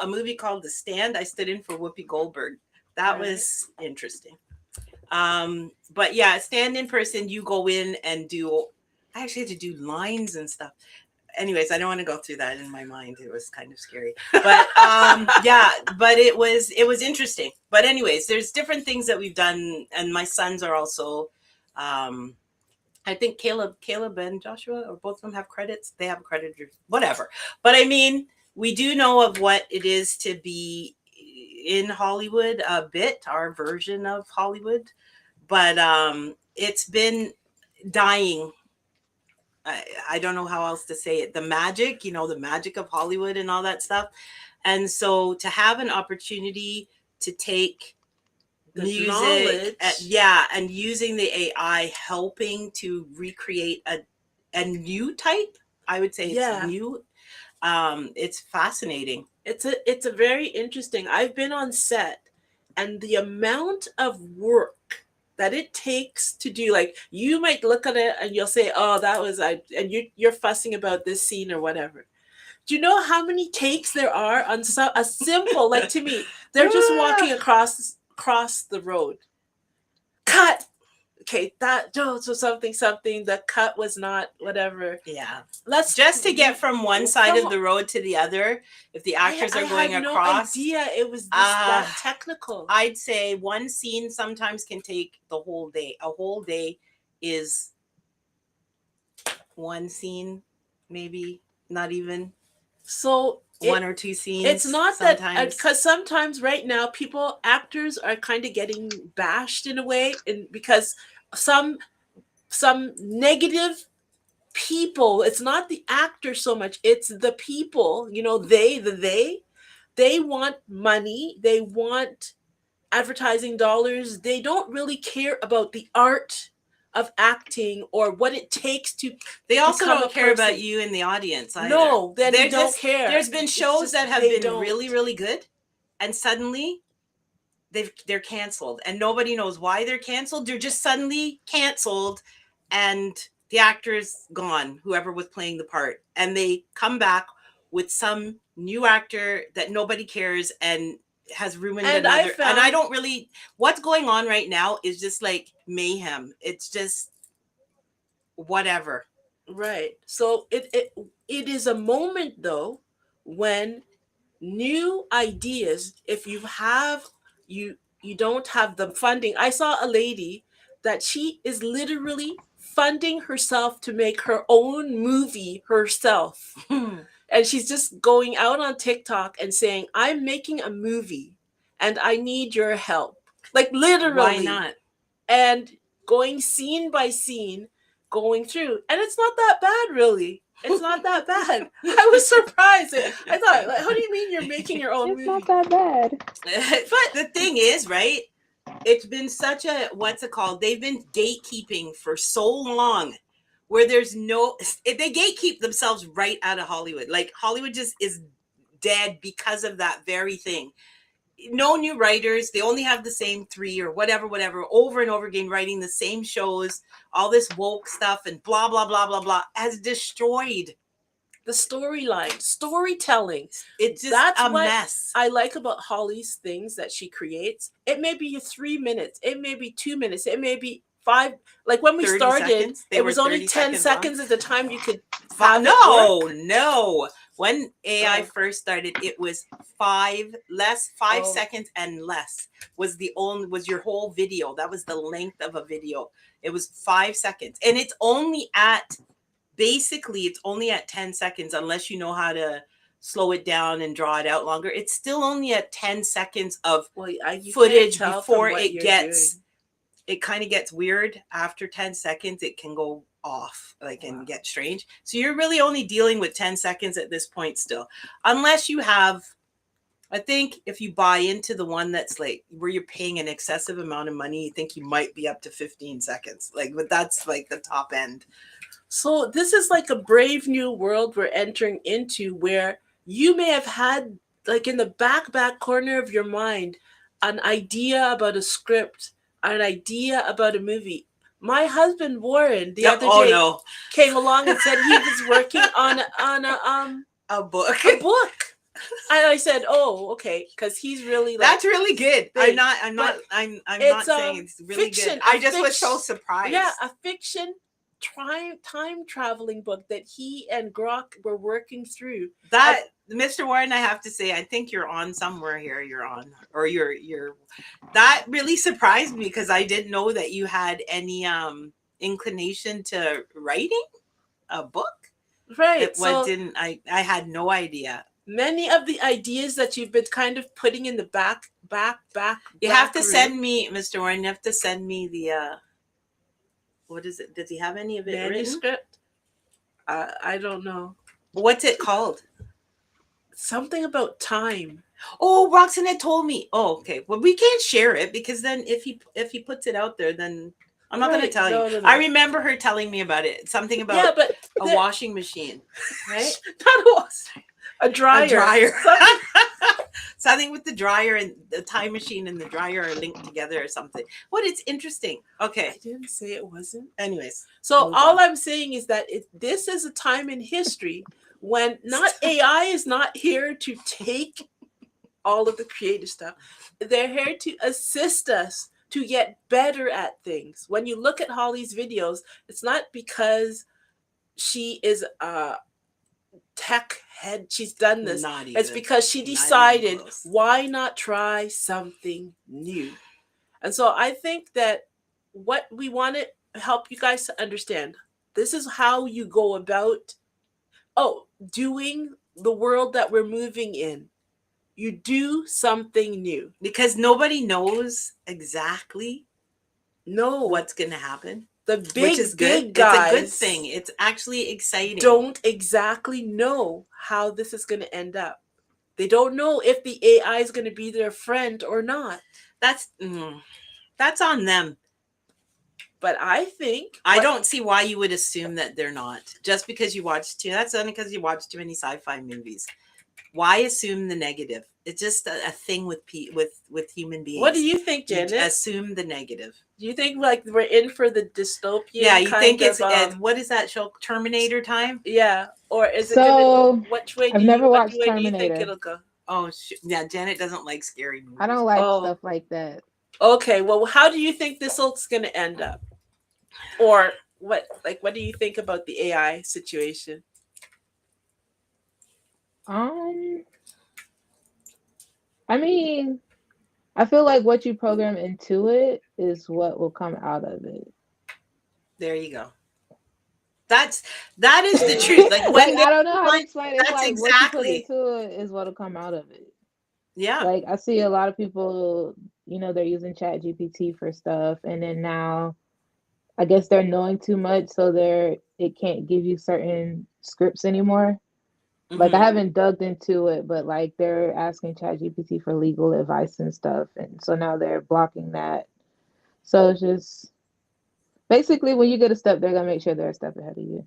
movie called The Stand. I stood in for Whoopi Goldberg. That was interesting. But yeah, stand-in person, you go in and do. I actually had to do lines and stuff. Anyways, I don't want to go through that in my mind. It was kind of scary. But yeah, but it was interesting. But anyways, there's different things that we've done, and my sons are also. I think Caleb and Joshua, or both of them have credits. They have credit, whatever. But I mean, we do know of what it is to be in Hollywood a bit, our version of Hollywood, but it's been dying. I don't know how else to say it. The magic, the magic of Hollywood and all that stuff. And so to have an opportunity to take The music, knowledge. and using the AI, helping to recreate a new type, I would say it's new. It's fascinating. It's a very interesting. I've been on set, and the amount of work that it takes to do, like, you might look at it and you'll say, "Oh, that was and you're fussing about this scene or whatever." Do you know how many takes there are on a simple, like, to me, they're just walking across the road. Cut. Okay, so something. The cut was not whatever. Yeah. Let's Just to get from one side of the road to the other, if the actors are going had across. No idea it was that technical. I'd say one scene sometimes can take the whole day. A whole day is one scene, maybe not even. So one or two scenes. It's not that, because sometimes right now actors are kind of getting bashed in a way, because some negative people. It's not the actor so much; it's the people. They want money. They want advertising dollars. They don't really care about the art of acting or what it takes to. They also don't care about you in the audience either. No, they don't care. There's been shows that have been really, really good, and suddenly they're canceled, and nobody knows why they're canceled. They're just suddenly canceled, and the actor's gone, whoever was playing the part, and they come back with some new actor that nobody cares and has ruined another. And I don't really, what's going on right now is just like mayhem. It's just whatever. Right. So it is a moment though when new ideas, if you you don't have the funding. I saw a lady that she is literally funding herself to make her own movie herself. And she's just going out on TikTok and saying, I'm making a movie and I need your help. Like literally. Why not? And going scene by scene, going through. And it's not that bad, really. It's not that bad. I was surprised. I thought, like, how do you mean you're making your own It's movie? not that bad. But the thing is, right? It's been such a, what's it called? They've been gatekeeping for so long where there's no, they gatekeep themselves right out of Hollywood. Like Hollywood just is dead because of that very thing. No new writers. They only have the same 3 or whatever, over and over again, writing the same shows. All this woke stuff and blah, blah, blah, blah, blah has destroyed. The storyline, storytelling. It's just That's a what mess. I like about Holly's things that she creates. It may be 3 minutes, it may be 2 minutes, it may be 5. Like when we 30 started, seconds? They it were was only 30 10 seconds seconds long? at the time you could have it No, work. no. When AI Oh. first started, it was 5 Oh. seconds and less was your whole video. That was the length of a video. It was 5 seconds. And it's only at 10 seconds unless you know how to slow it down and draw it out longer. It's still only at 10 seconds of Well, you footage can't tell from before what it you're gets doing. it kind of gets weird. After 10 seconds it can go off, like, and Wow. get strange. So you're really only dealing with 10 seconds at this point still, unless you have, I think if you buy into the one that's like where you're paying an excessive amount of money, you think you might be up to 15 seconds, like, but that's like the top end. So this is like a brave new world we're entering into, where you may have had, like, in the back corner of your mind, an idea about a script, an idea about a movie. My husband Warren the other day no, came along and said he was working on a book. a book. And I said, "Oh, okay," because he's really like, That's really good. Big. I'm not But not saying it's really fiction, good. I a just was so fiction. surprised. Yeah, a fiction time traveling book that he and Grok were working through. That Mr. Warren, I have to say, I think you're on somewhere here. You're on, or you're. That really surprised me because I didn't know that you had any inclination to writing a book. Right. What So didn't I had no idea. many of the ideas that you've been kind of putting in the back. You have to room. send me, Mr. Warren. You have to send me the. What is it? Does he have any of it written? manuscript. I don't know. What's it called? Something about time. Oh, Roxanne had told me. Oh, okay. Well, we can't share it because then if he puts it out there, then I'm not going to Right. tell No, you. no, no. I remember her telling me about it. Something about Yeah, but a there- washing machine, right? not a dryer. A dryer. Something- Something with the dryer and the time machine and the dryer are linked together or something. What? It's interesting. Okay. I didn't say it wasn't. Anyways, So Move all on. I'm saying is that this is a time in history when not AI is not here to take all of the creative stuff. They're here to assist us to get better at things. When you look at Holly's videos, it's not because she is a tech head. She's done this. not even. It's because she Not even decided, close. why not try something new? And so I think that what we want to help you guys to understand, this is how you go about doing the world that we're moving in. You do something new. Because nobody knows exactly No, what's going to happen, the which is good. big guys It's a good thing. It's actually exciting. don't exactly know how this is going to end up. They don't know if the AI is going to be their friend or not. That's on them. But I think I don't see why you would assume that they're not. Just because you watch that's only because you watch too many sci-fi movies. Why assume the negative? It's just a thing with human beings. What do you think, You Janet? assume the negative. Do you think like we're in for the dystopian? Yeah, you kind think it's of, what is that show? Terminator time? yeah, or is it So, gonna, which way? I've do never you, watched what way do you think Terminator. it'll go? Oh, yeah. Janet doesn't like scary movies. I don't like Oh. stuff like that. Okay, well, how do you think this is going to end up? Or what do you think about the AI situation? I mean, I feel like what you program into it is what will come out of it. There you go. That is the truth. Like when Like, they I don't know how to find- explain it. It's that's like what you put exactly. into it is what'll come out of it. Yeah. Like, I see a lot of people, they're using Chat GPT for stuff, and then now I guess they're knowing too much, so it can't give you certain scripts anymore. Like, I Mhm. haven't dug into it, but like they're asking ChatGPT for legal advice and stuff, and so now they're blocking that. So it's just basically when you get a step, they're gonna make sure they're a step ahead of you.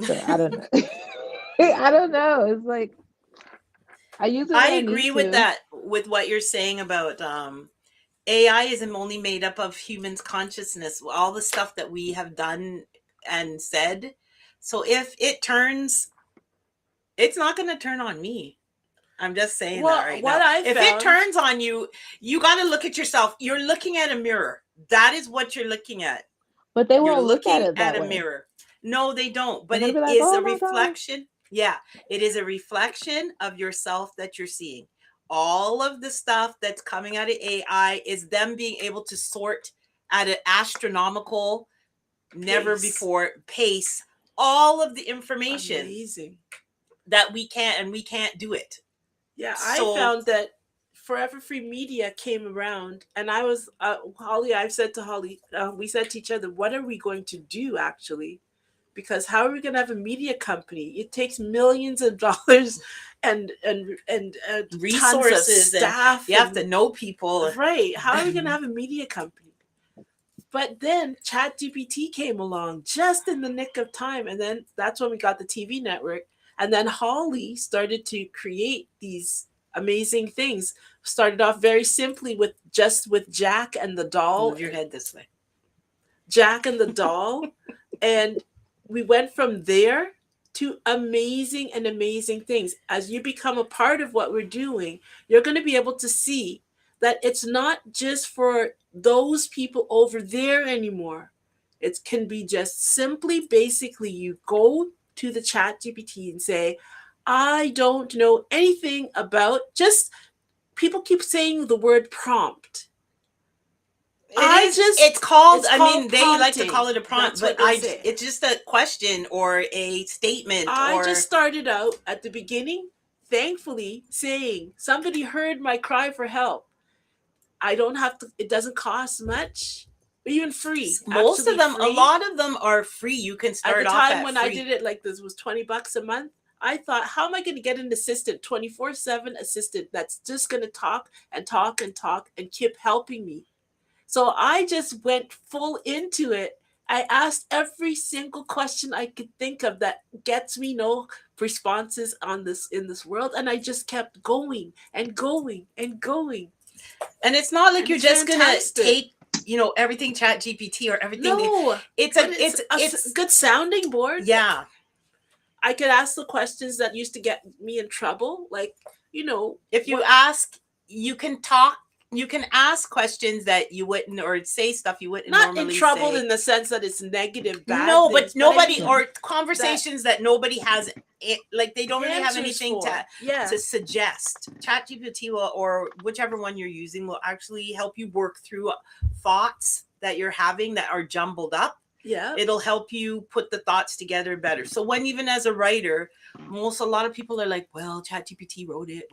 So I don't know. I don't know. It's like I use it when I I agree need with to. that, with what you're saying about AI isn't only made up of humans' consciousness, all the stuff that we have done and said. So if it turns, it's not going to turn on me. I'm just saying Well, that right what now. I If it found- turns on you, you got to look at yourself. You're looking at a mirror. That is what you're looking at. But they You're won't look at looking it that at a way. mirror. No, they don't. But They're it gonna be like, is "Oh a my God." reflection. Yeah, it is a reflection of yourself that you're seeing. All of the stuff that's coming out of AI is them being able to sort at an astronomical, never Pace. before pace all of the information Amazing. that we can't do it. Yeah, So- I found that Forever Free Media came around, and I was Holly. I've said to Holly, we said to each other, "What are we going to do actually? Because how are we going to have a media company? It takes millions of dollars and Resources tons of and staff. You have to know people. Right? How are we going to have a media company?" But then ChatGPT came along just in the nick of time, and then that's when we got the TV network. And then Holly started to create these amazing things. Started off very simply with Jack and the doll. Move your head this way. Jack and the doll. And we went from there to amazing things. As you become a part of what we're doing, you're going to be able to see that it's not just for those people over there anymore. It can be just simply, basically, you go to the Chat GPT and say, I don't know anything about, just people keep saying the word prompt. It's called, it's I called mean, they like to prompting. call it a prompt, That's what but they say. it's just a question or a statement. I just started out at the beginning, thankfully, saying, somebody heard my cry for help. I don't have to, it doesn't cost much, even free. Most Actually of them, free. a lot of them are free. You can At start the off time at when free. I did it, like this was $20 a month. I thought, how am I going to get an assistant, 24/7 assistant that's just going to talk and talk and talk and keep helping me? So I just went full into it. I asked every single question I could think of that gets me no responses in this world, and I just kept going and going and going. And it's not like And you're it's just fantastic. gonna take, everything Chat GPT or everything. No, It's but it's a good sounding board. yeah. I could ask the questions that used to get me in trouble, like If you what- ask, you can ask questions that you wouldn't, or say stuff you wouldn't not normally in trouble say. in the sense that it's negative, bad No, things, but nobody, I mean, or conversations that nobody has, like they don't really have answers anything for. Yeah. to suggest. ChatGPT will, or whichever one you're using, will actually help you work through thoughts that you're having that are jumbled up. Yeah. It'll help you put the thoughts together better. So when, even as a writer, a lot of people are like, well, ChatGPT wrote it.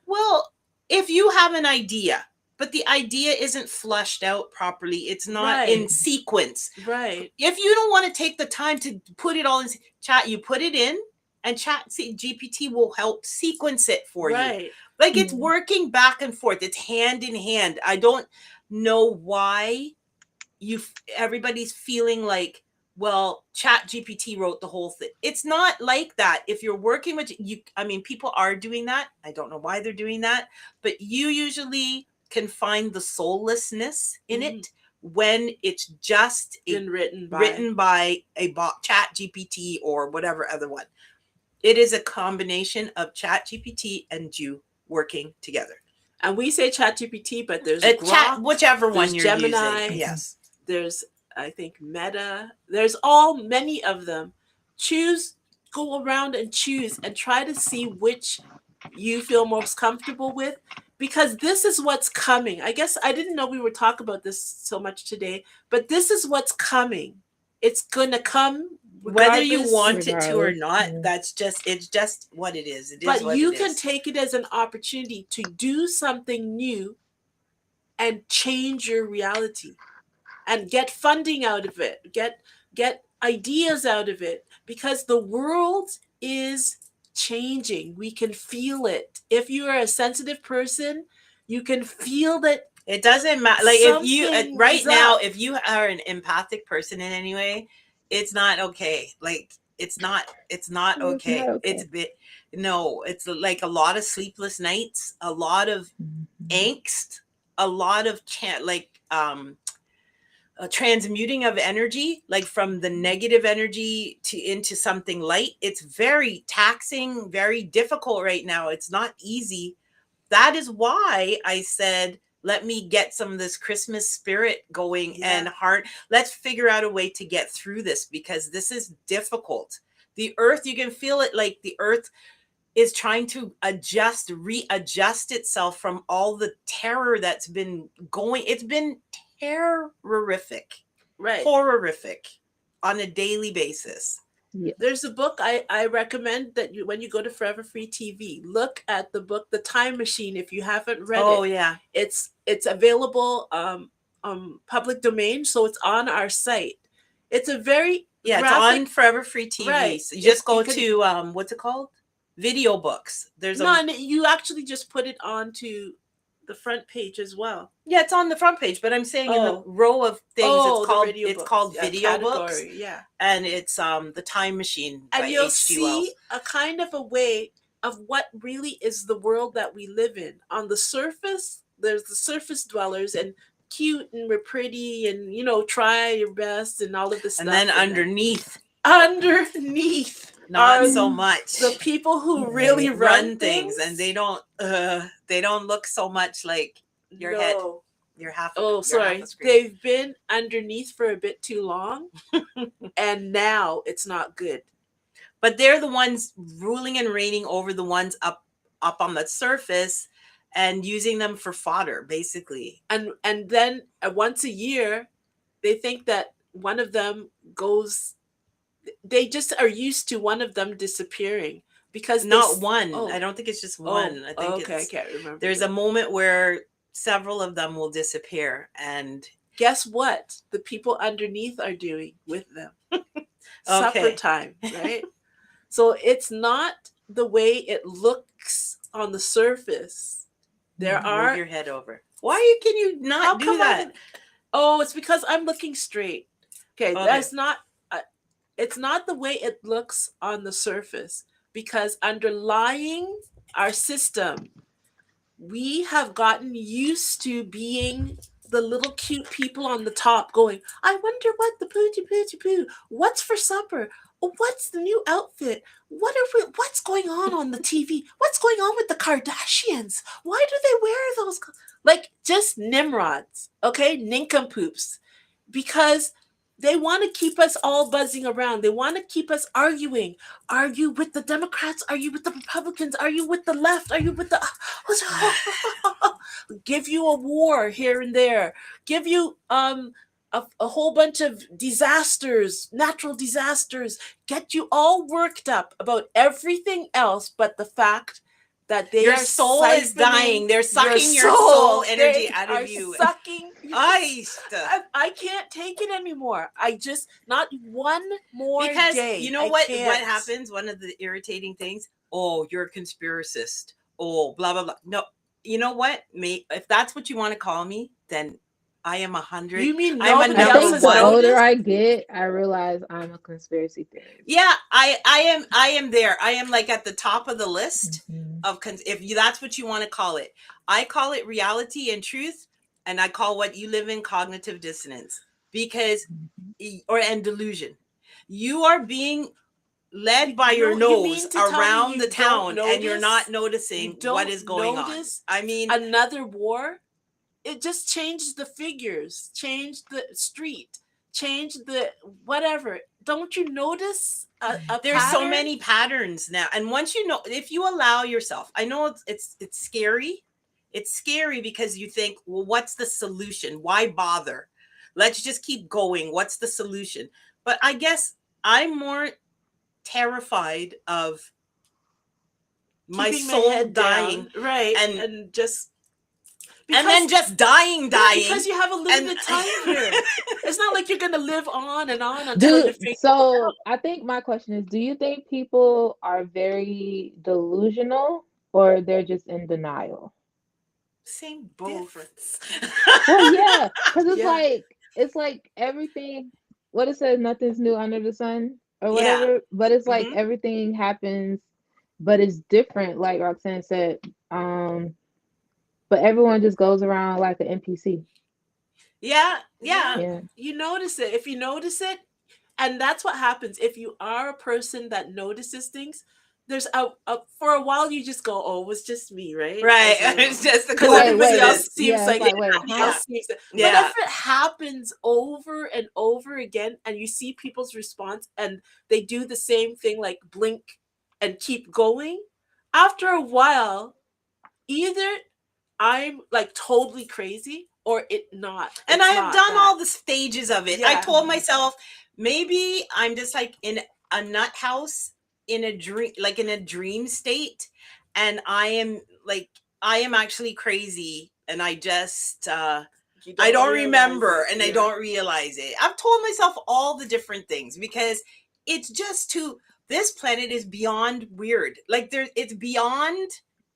Well, if you have an idea, but the idea isn't fleshed out properly, it's not in Right. sequence. Right. If you don't want to take the time to put it all in chat, you put it in, and GPT will help sequence it for you. Right. Like, it's Mhm. working back and forth. It's hand in hand. I don't know why everybody's feeling like, well, Chat GPT wrote the whole thing. It's not like that. If you're working with people are doing that. I don't know why they're doing that, but you usually can find the soullessness in it when it's just Been written by a bot, Chat GPT or whatever other one. It is a combination of Chat GPT and you working together. And we say ChatGPT, but there's Chat, Grok, whichever one there's you're Gemini. using. Yes. there's I think Meta. There's many of them. Go around and choose and try to see which you feel most comfortable with, because this is what's coming. I guess I didn't know we would talk about this so much today, but this is what's coming. It's gonna come Whether you regardless, want it to or Regardless, not, yeah. that's just it's just what it is. It is but what you it can is. take it as an opportunity to do something new and change your reality and get funding out of it, get ideas out of it, because the world is changing. We can feel it. If you are a sensitive person, you can feel that. It doesn't matter. Like if you Something right is now, up. if you are an empathic person in any way, it's not okay. Like it's not It's okay. not okay. It's bit no. It's like a lot of sleepless nights, a lot of Mhm. angst, a lot of a transmuting of energy, like from the negative energy to into something light. It's very taxing, very difficult right now. It's not easy. That is why I said, let me get some of this Christmas spirit going and Yeah. heart. Let's figure out a way to get through this because this is difficult. The earth, you can feel it, like the earth is trying to readjust itself from all the terror that's been going. It's been terrorific, Right. horrific on a daily basis. There's a book I recommend that you, when you go to Forever Free TV, look at the book The Time Machine if you haven't read Oh it. yeah. It's available public domain, so it's on our site. It's a very Yeah, it's graphic, on Forever Free TV. Right. So you just You go can- to what's it called? Video books. There's no, a and you actually just put it onto the front page as well. yeah, it's on the front page, but I'm saying in the Oh. row of things the it's radio books, called yeah, video books, category, yeah. and it's The Time Machine by And you'll H.G. Wells. see a kind of a way of what really is the world that we live in. On the surface, there's the surface dwellers and cute and we're pretty and try your best and all of this And stuff. then underneath, underneath not are so much. the people who really run things, and they don't look so much like your head. No. You're half. Oh, you're sorry. half a screen. They've been underneath for a bit too long, and now it's not good. But they're the ones ruling and reigning over the ones up on the surface and using them for fodder, basically. And then once a year, they think that one of them goes. They just are used to one of them disappearing because Not one. oh. I don't think it's just Oh, one. I think okay, I it's can't remember. there's a moment where several of them will disappear, and Guess what? The people underneath are doing with them. Supper Okay. time, right? So it's not the way it looks on the surface. There move are. your head over. Can you How not do come I that? didn't- Oh, it's because I'm looking straight. Okay, Okay. that's not. It's not the way it looks on the surface, because underlying our system, we have gotten used to being the little cute people on the top going, I wonder what the poo, what's for supper? Oh, what's the new outfit? What's going on the TV? What's going on with the Kardashians? Why do they wear those? Like just nimrods, okay? Nincompoops. Because they want to keep us all buzzing around. They want to keep us arguing. Are you with the Democrats? Are you with the Republicans? Are you with the left? Are you with the... Give you a war here and there. Give you a whole bunch of disasters, natural disasters. Get you all worked up about everything else but the fact that they Your are soul is siphoning dying. They're sucking your soul energy They out are of you. Sucking. I can't take it anymore. I just not one more Because day. you know I what can't. happens, one of the irritating things, oh, you're a conspiracist, oh, blah blah blah. No, you know what, me, if that's what you want to call me, then I am 100. You mean I'm a nobody I number else think has the one. older noticed? I get, I realize I'm a conspiracy theorist. Yeah, I am there. I am like at the top of the list Mhm. of that's what you want to call it. I call it reality and truth, and I call what you live in cognitive dissonance, because and delusion. You are being led by your You mean nose to tell me around you the town, don't and you're not notice? noticing You don't what is going notice on. I mean, Another war? It just changed the figures, changed the street, changed the whatever. Don't you notice a there's so pattern? many patterns now, and once you know, if you allow yourself, I know it's scary. It's scary because you think, well, what's the solution? Why bother? Let's just keep going. What's the solution? But I guess I'm more terrified of my Keeping soul head dying down, right? and- And just and then just dying. yeah, because you have a limited and- time here. It's not like you're gonna live on and on until you figure. So I think my question is, do you think people are very delusional or they're just in denial? Same Both. difference. Well, yeah, because Yeah. it's like everything. What it says, nothing's new under the sun or Yeah. whatever. But it's like Mhm. everything happens, but it's different. Like Roxanne said, but everyone just goes around like an NPC. Yeah. Yeah. You notice it. If you notice it, and that's what happens if you are a person that notices things. There's for a while you just go, oh, it was just me, right? Right. As in- It's just the Because Wait, everybody wait, else coincidence. seems yeah, like it's like, wait, everybody huh? else seems to- Yeah. But if it happens over and over again, and you see people's response, and they do the same thing, like blink and keep going, after a while, either I'm like totally crazy, or it not. And it's I have not done that. all the stages of it. I Yeah. told myself maybe I'm just like in a nut house in a dream, like in a dream state, and I am actually crazy, and I just You I don't realize remember it. and I Yeah. don't realize it. I've told myself all the different things because it's just too. This planet is beyond weird. Like it's beyond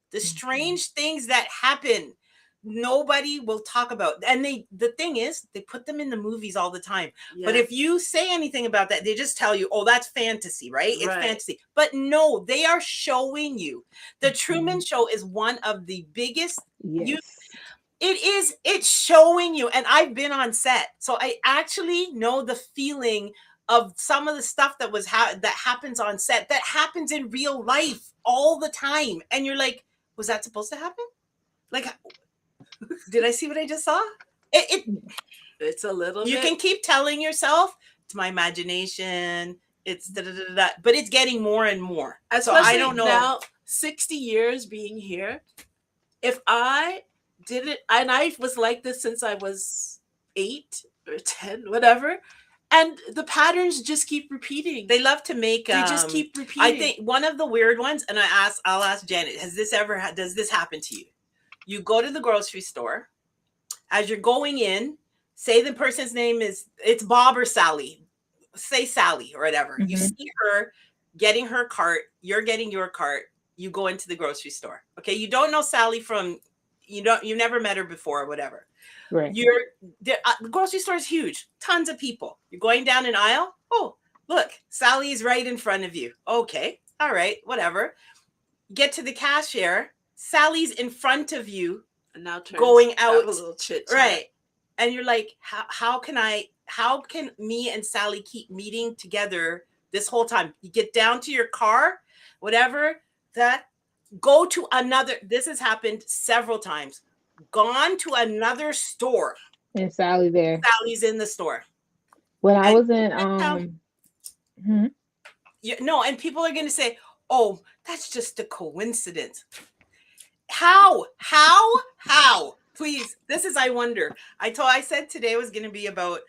the strange things that happen. Nobody will talk about, and the thing is, they put them in the movies all the time. But Yeah. if you say anything about that, they just tell you, oh, that's fantasy, right? It's Right. fantasy. But no, they are showing you. The Mhm. Truman Show is one of the biggest. Yes. It's showing you. And I've been on set. So I actually know the feeling of some of the stuff that that happens on set, that happens in real life all the time. And you're like, was that supposed to happen? Like, did I see what I just saw? It's a little You bit. can keep telling yourself it's my imagination, it's da, da, da, da, da, but it's getting more and more. So Especially I don't know. now, 60 years being here, if I did it, and I was like this since I was 8 or 10, whatever, and the patterns just keep repeating. They love to make. They just keep repeating. I think one of the weird ones, and I'll ask Janet, does this happen to you? You go to the grocery store. As you're going in, say the person's name it's Bob or Sally. Say Sally or whatever. You Mhm. see her getting her cart. You're getting your cart. You go into the grocery store. Okay, you don't know Sally you never met her before or whatever. Right. The grocery store is huge, tons of people. You're going down an aisle. Oh, look, Sally's right in front of you. Okay, all right, whatever. Get to the cashier. Sally's in front of you, and now going have a out, little chit-chat. right? And you're like, how can me and Sally keep meeting together this whole time? You get down to your car, whatever. Go to another. This has happened several times. Gone to another store. And Sally there. Sally's in the store. When I And was in No, and people are going to say, "Oh, that's just a coincidence." How? Please, this is I wonder. I said today was going to be about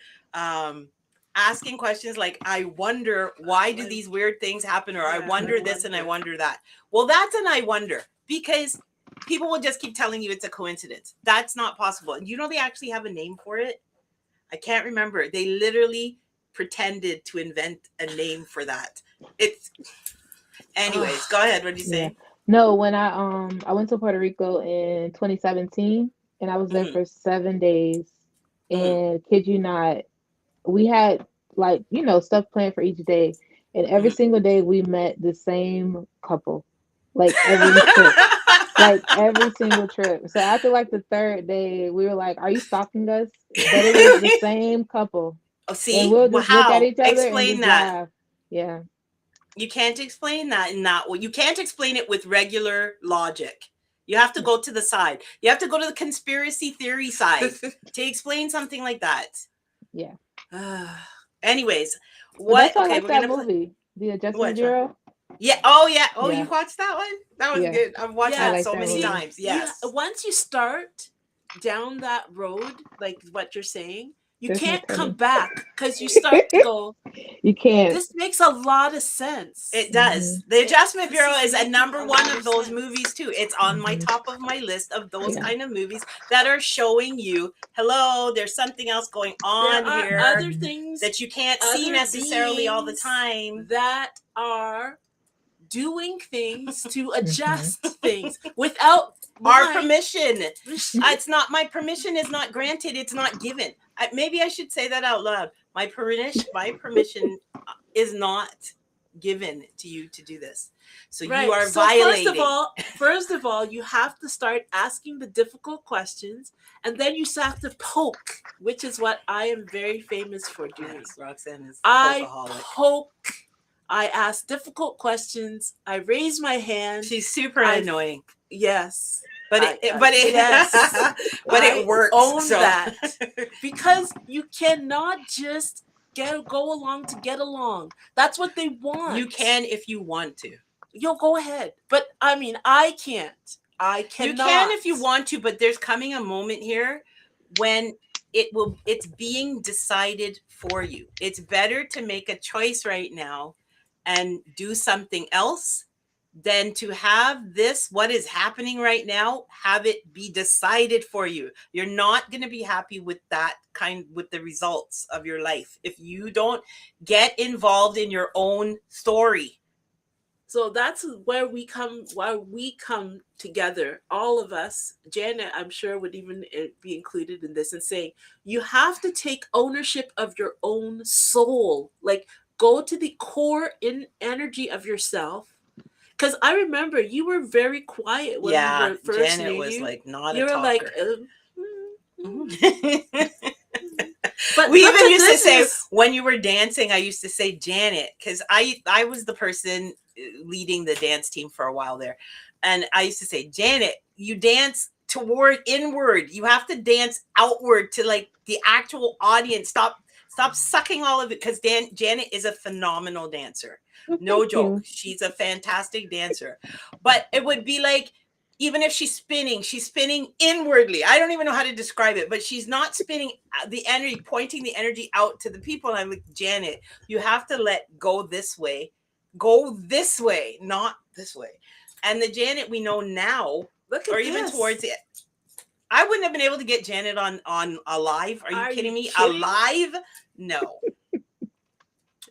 asking questions like, I wonder, why do these weird things happen, or I Yeah, wonder I this and I wonder. wonder that. Well, that's an I wonder, because people will just keep telling you it's a coincidence. That's not possible. And you know, they actually have a name for it. I can't remember. They literally pretended to invent a name for that. Anyways, go ahead. What did you say? Yeah. No, when I went to Puerto Rico in 2017 and I was there Mhm. for 7 days, and kid you not, we had like, stuff planned for each day, and every Mhm. single day we met the same couple, like every trip. Like every single trip. So after like the third day, we were like, "Are you stalking us?" But it was the same couple, Oh, see, and we'll just look at how? each other and Explain just that. laugh. Yeah, You can't explain that in that way. You can't explain it with regular logic. You have to go to the side. You have to go to the conspiracy theory side to explain something like that. yeah. Anyways, But what? that's why I Okay, like we're that gonna movie, The Adjustment Which one? Bureau. Yeah. Oh yeah. Oh, Yeah. you watched that one? That was Yeah. good. I've watched Yeah, that like so that many one. times. Yes. Once you start down that road, like what you're saying, you There's no can't come turning. back because you start to go, You can't. this makes a lot of sense. It does. The Adjustment This Bureau is is a making number a one lot of of those sense. movies too. It's on my Mhm. top of my list of those Yeah. kind of movies that are showing you, hello, there's something else going on There are here other things that you can't see other necessarily all the beings time. that are doing things to adjust Mhm. things without Our my permission. permission. It's not, my permission is not granted. It's not given. Maybe I should say that out loud. My permission is not given to you to do this. So Right. you are So violating. first of all, you have to start asking the difficult questions, and then you have to poke, which is what I am very famous for doing. Yes, Roxanne is I alcoholic. poke. I ask difficult questions. I raise my hand. She's super I- annoying, Yes, but yes, but I it works. own so. that. Because you cannot just go along to get along. That's what they want. You can if you want to. Yo, go ahead. But I mean, I can't. I cannot. You can if you want to, but there's coming a moment here when it's being decided for you. It's better to make a choice right now and do something else than to have this, what is happening right now, have it be decided for you. You're not going to be happy with with the results of your life if you don't get involved in your own story. So that's where we come together, all of us. Janet, I'm sure, would even be included in this, and saying you have to take ownership of your own soul. Like, go to the core energy of yourself. Because I remember you were very quiet when we were first Janet near was you. like not You a were like, talker. but We look even at used to this say is- when you were dancing, I used to say Janet, because I was the person leading the dance team for a while there, and I used to say, Janet, you dance toward inward. You have to dance outward to like the actual audience. Stop sucking all of it, because Janet is a phenomenal dancer. No Thank joke. you. She's a fantastic dancer. But it would be like, even if she's spinning inwardly. I don't even know how to describe it, but she's not spinning the energy, pointing the energy out to the people. And I'm like, Janet, you have to let go this way, not this way. And the Janet we know now, look at or even this. towards it, I wouldn't have been able to get Janet on Alive. Are you kidding me? kidding? Alive? No.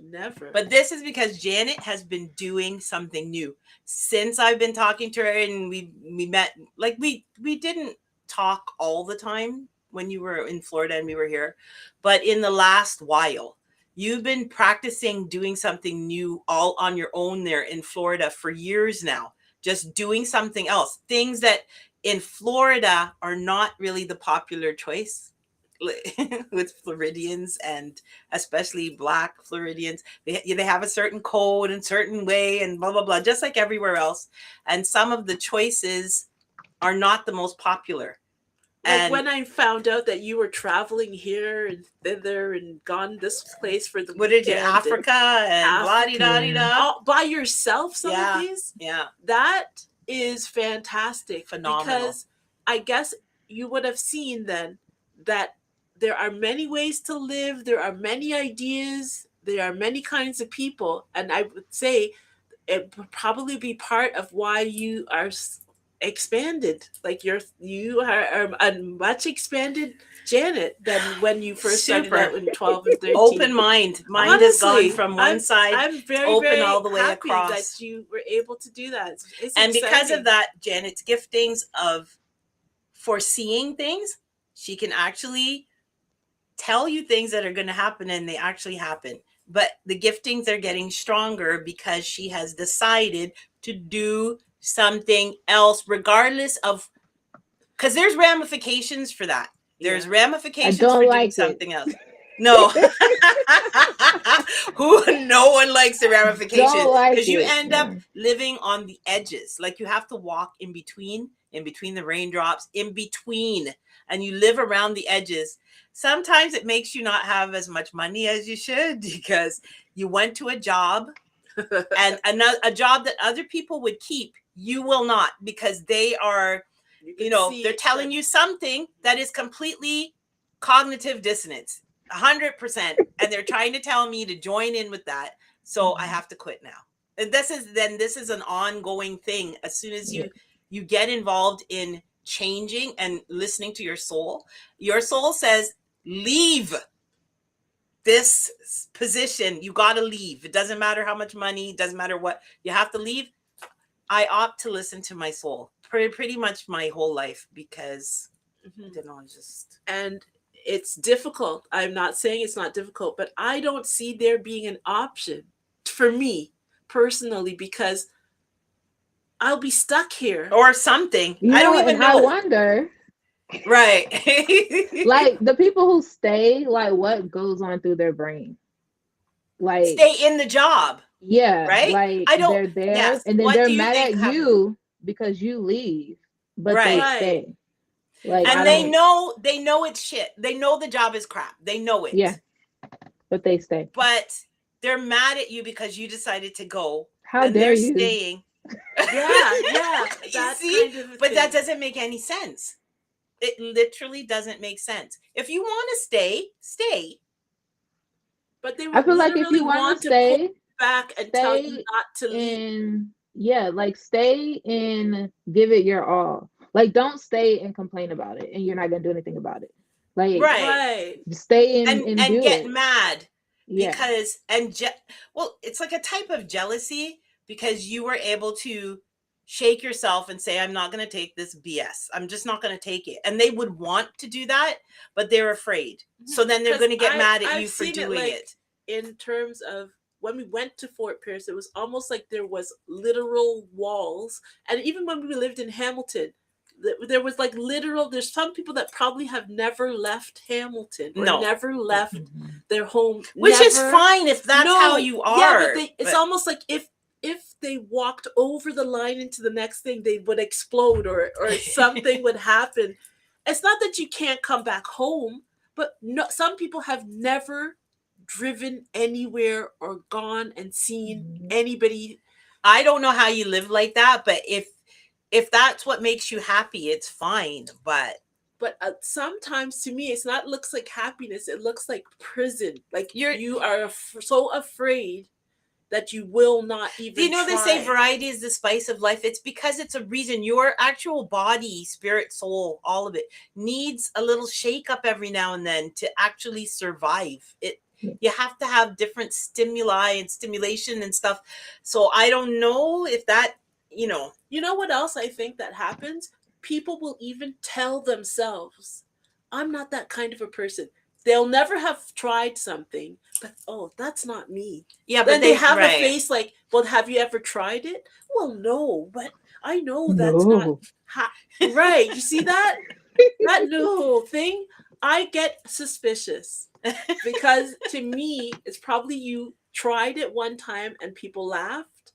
Never. But this is because Janet has been doing something new since I've been talking to her, and we met. Like we didn't talk all the time when you were in Florida and we were here, but in the last while, you've been practicing doing something new all on your own there in Florida for years now, just doing something else. Things that in Florida are not really the popular choice with Floridians, and especially Black Floridians. They have a certain code and certain way and blah, blah, blah, just like everywhere else. And some of the choices are not the most popular. Like And when I found out that you were traveling here and thither and gone this place for the what did you, weekend and Africa and blah-de-da-de-da. all by yourself, some Yeah. of these, Yeah, that is fantastic. Phenomenal. Because I guess you would have seen then that there are many ways to live, there are many ideas, there are many kinds of people, and I would say it would probably be part of why you are expanded. Like you are a much expanded Janet than when you first started Super. out in 12 and 13. open mind has Honestly, gone from one side I'm very, open very all the way happy across. that you were able to do that. It's and because exciting. of that, Janet's giftings of foreseeing things, she can actually tell you things that are going to happen, and they actually happen. But the giftings are getting stronger because she has decided to do something else, regardless of, because there's ramifications for that. There's Yeah. ramifications I don't for doing like it. something else. No. No one likes the ramifications, Don't like because you it. end up living on the edges. Like you have to walk in between the raindrops, in between, and you live around the edges. Sometimes it makes you not have as much money as you should because you went to a job And a job that other people would keep, you will not, because they are, can see they're it, telling but- you something that is completely cognitive dissonance, 100%, and they're trying to tell me to join in with that, so I have to quit now. And this is an ongoing thing. As soon as you get involved in changing and listening to your soul says, leave this position. You got to leave. It doesn't matter how much money, it doesn't matter what, you have to leave. I opt to listen to my soul pretty much my whole life, because just, and it's difficult. I'm not saying it's not difficult, but I don't see there being an option for me personally, because I'll be stuck here. or something. You I know, don't even and I know. wonder, Right. like the people who stay, like what goes on through their brain? Like Stay in the job. yeah, right? like I don't- they're there yes. and then What they're do you mad think at happens? you because you leave, but Right. they Right. stay. Like And I they don't- know it's shit. They know the job is crap. They know it. Yeah. But they stay. But they're mad at you because you decided to go. How and dare they're you? staying. Yeah, You that see? kind of a But that thing. doesn't make any sense. It literally doesn't make sense. If you want to stay, stay. But they I would feel like if literally you want want to to pull stay you back and tell you stay not to leave. and yeah, like stay and give it your all. Like don't stay and complain about it and you're not gonna do anything about it. Like Right. stay and And do get it. mad. Yeah. Because well, it's like a type of jealousy, because you were able to shake yourself and say, I'm not going to take this BS. I'm just not going to take it. And they would want to do that, but they're afraid. So then they're 'Cause going to get mad at I've you for seen it, doing like, it. In terms of when we went to Fort Pierce, it was almost like there was literal walls. And even when we lived in Hamilton, there was like literal, there's some people that probably have never left Hamilton or No. never left Mhm. their home. Which is never- fine if that's how you are. Yeah, but it's almost like if they walked over the line into the next thing, they would explode or something would happen. It's not that you can't come back home, but no, some people have never driven anywhere or gone and seen Mhm. anybody. I don't know how you live like that, but if that's what makes you happy, it's fine. But Sometimes to me, it's not looks like happiness. It looks like prison. Like You're- you are so afraid that you will not even. do you know they say try. variety is the spice of life? It's because it's a reason. Your actual body, spirit, soul, all of it needs a little shake up every now and then to actually survive. You have to have different stimuli and stimulation and stuff. So I don't know if that, You know what else I think that happens? People will even tell themselves, I'm not that kind of a person. They'll never have tried something, but oh, that's not me. yeah, Then but they have right. a face like, well, have you ever tried it? Well, no, but I know that's not No. right. You see that? That no thing? I get suspicious because to me, it's probably you tried it one time and people laughed,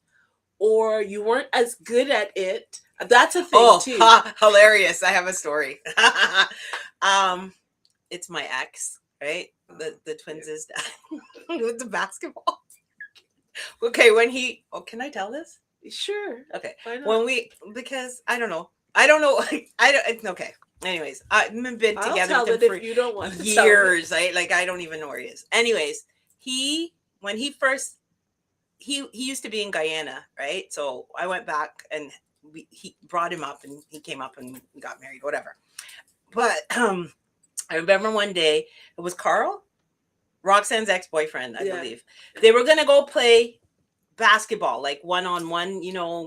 or you weren't as good at it. That's a thing too. Hilarious. I have a story. It's my ex, right? The twins' dad with the basketball. Okay, can I tell this? Sure. Okay. Why not? Because I don't know. Okay. Anyways, I've been I'll together tell with it him if for you don't want to tell it. years. I don't even know where he is. Anyways, when he first he used to be in Guyana, right? So I went back and he brought him up and he came up and got married, whatever. But I remember one day it was Carl, Roxanne's ex-boyfriend, I believe. They were gonna go play basketball, like one-on-one,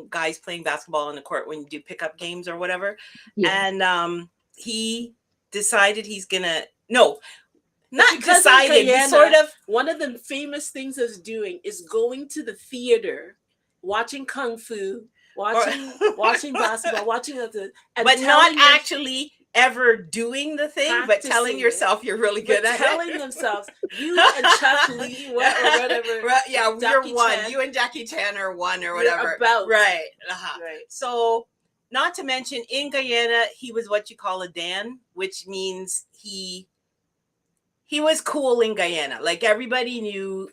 guys playing basketball on the court when you do pickup games or whatever. Yeah. And he decided he's gonna not because in decided, he Guyana, sort of one of the famous things of doing is going to the theater, watching kung fu, watching basketball, watching other, and but not telling your- actually ever doing the thing, but telling Practicing yourself you're really but good at telling it. themselves, you and Chuck Lee, or whatever. Right, yeah, Jackie you're one. Chan. You and Jackie Chan are one or You're whatever. about. Right. Uh-huh. Right. So, not to mention in Guyana, he was what you call a Dan, which means he he was cool in Guyana. Like everybody knew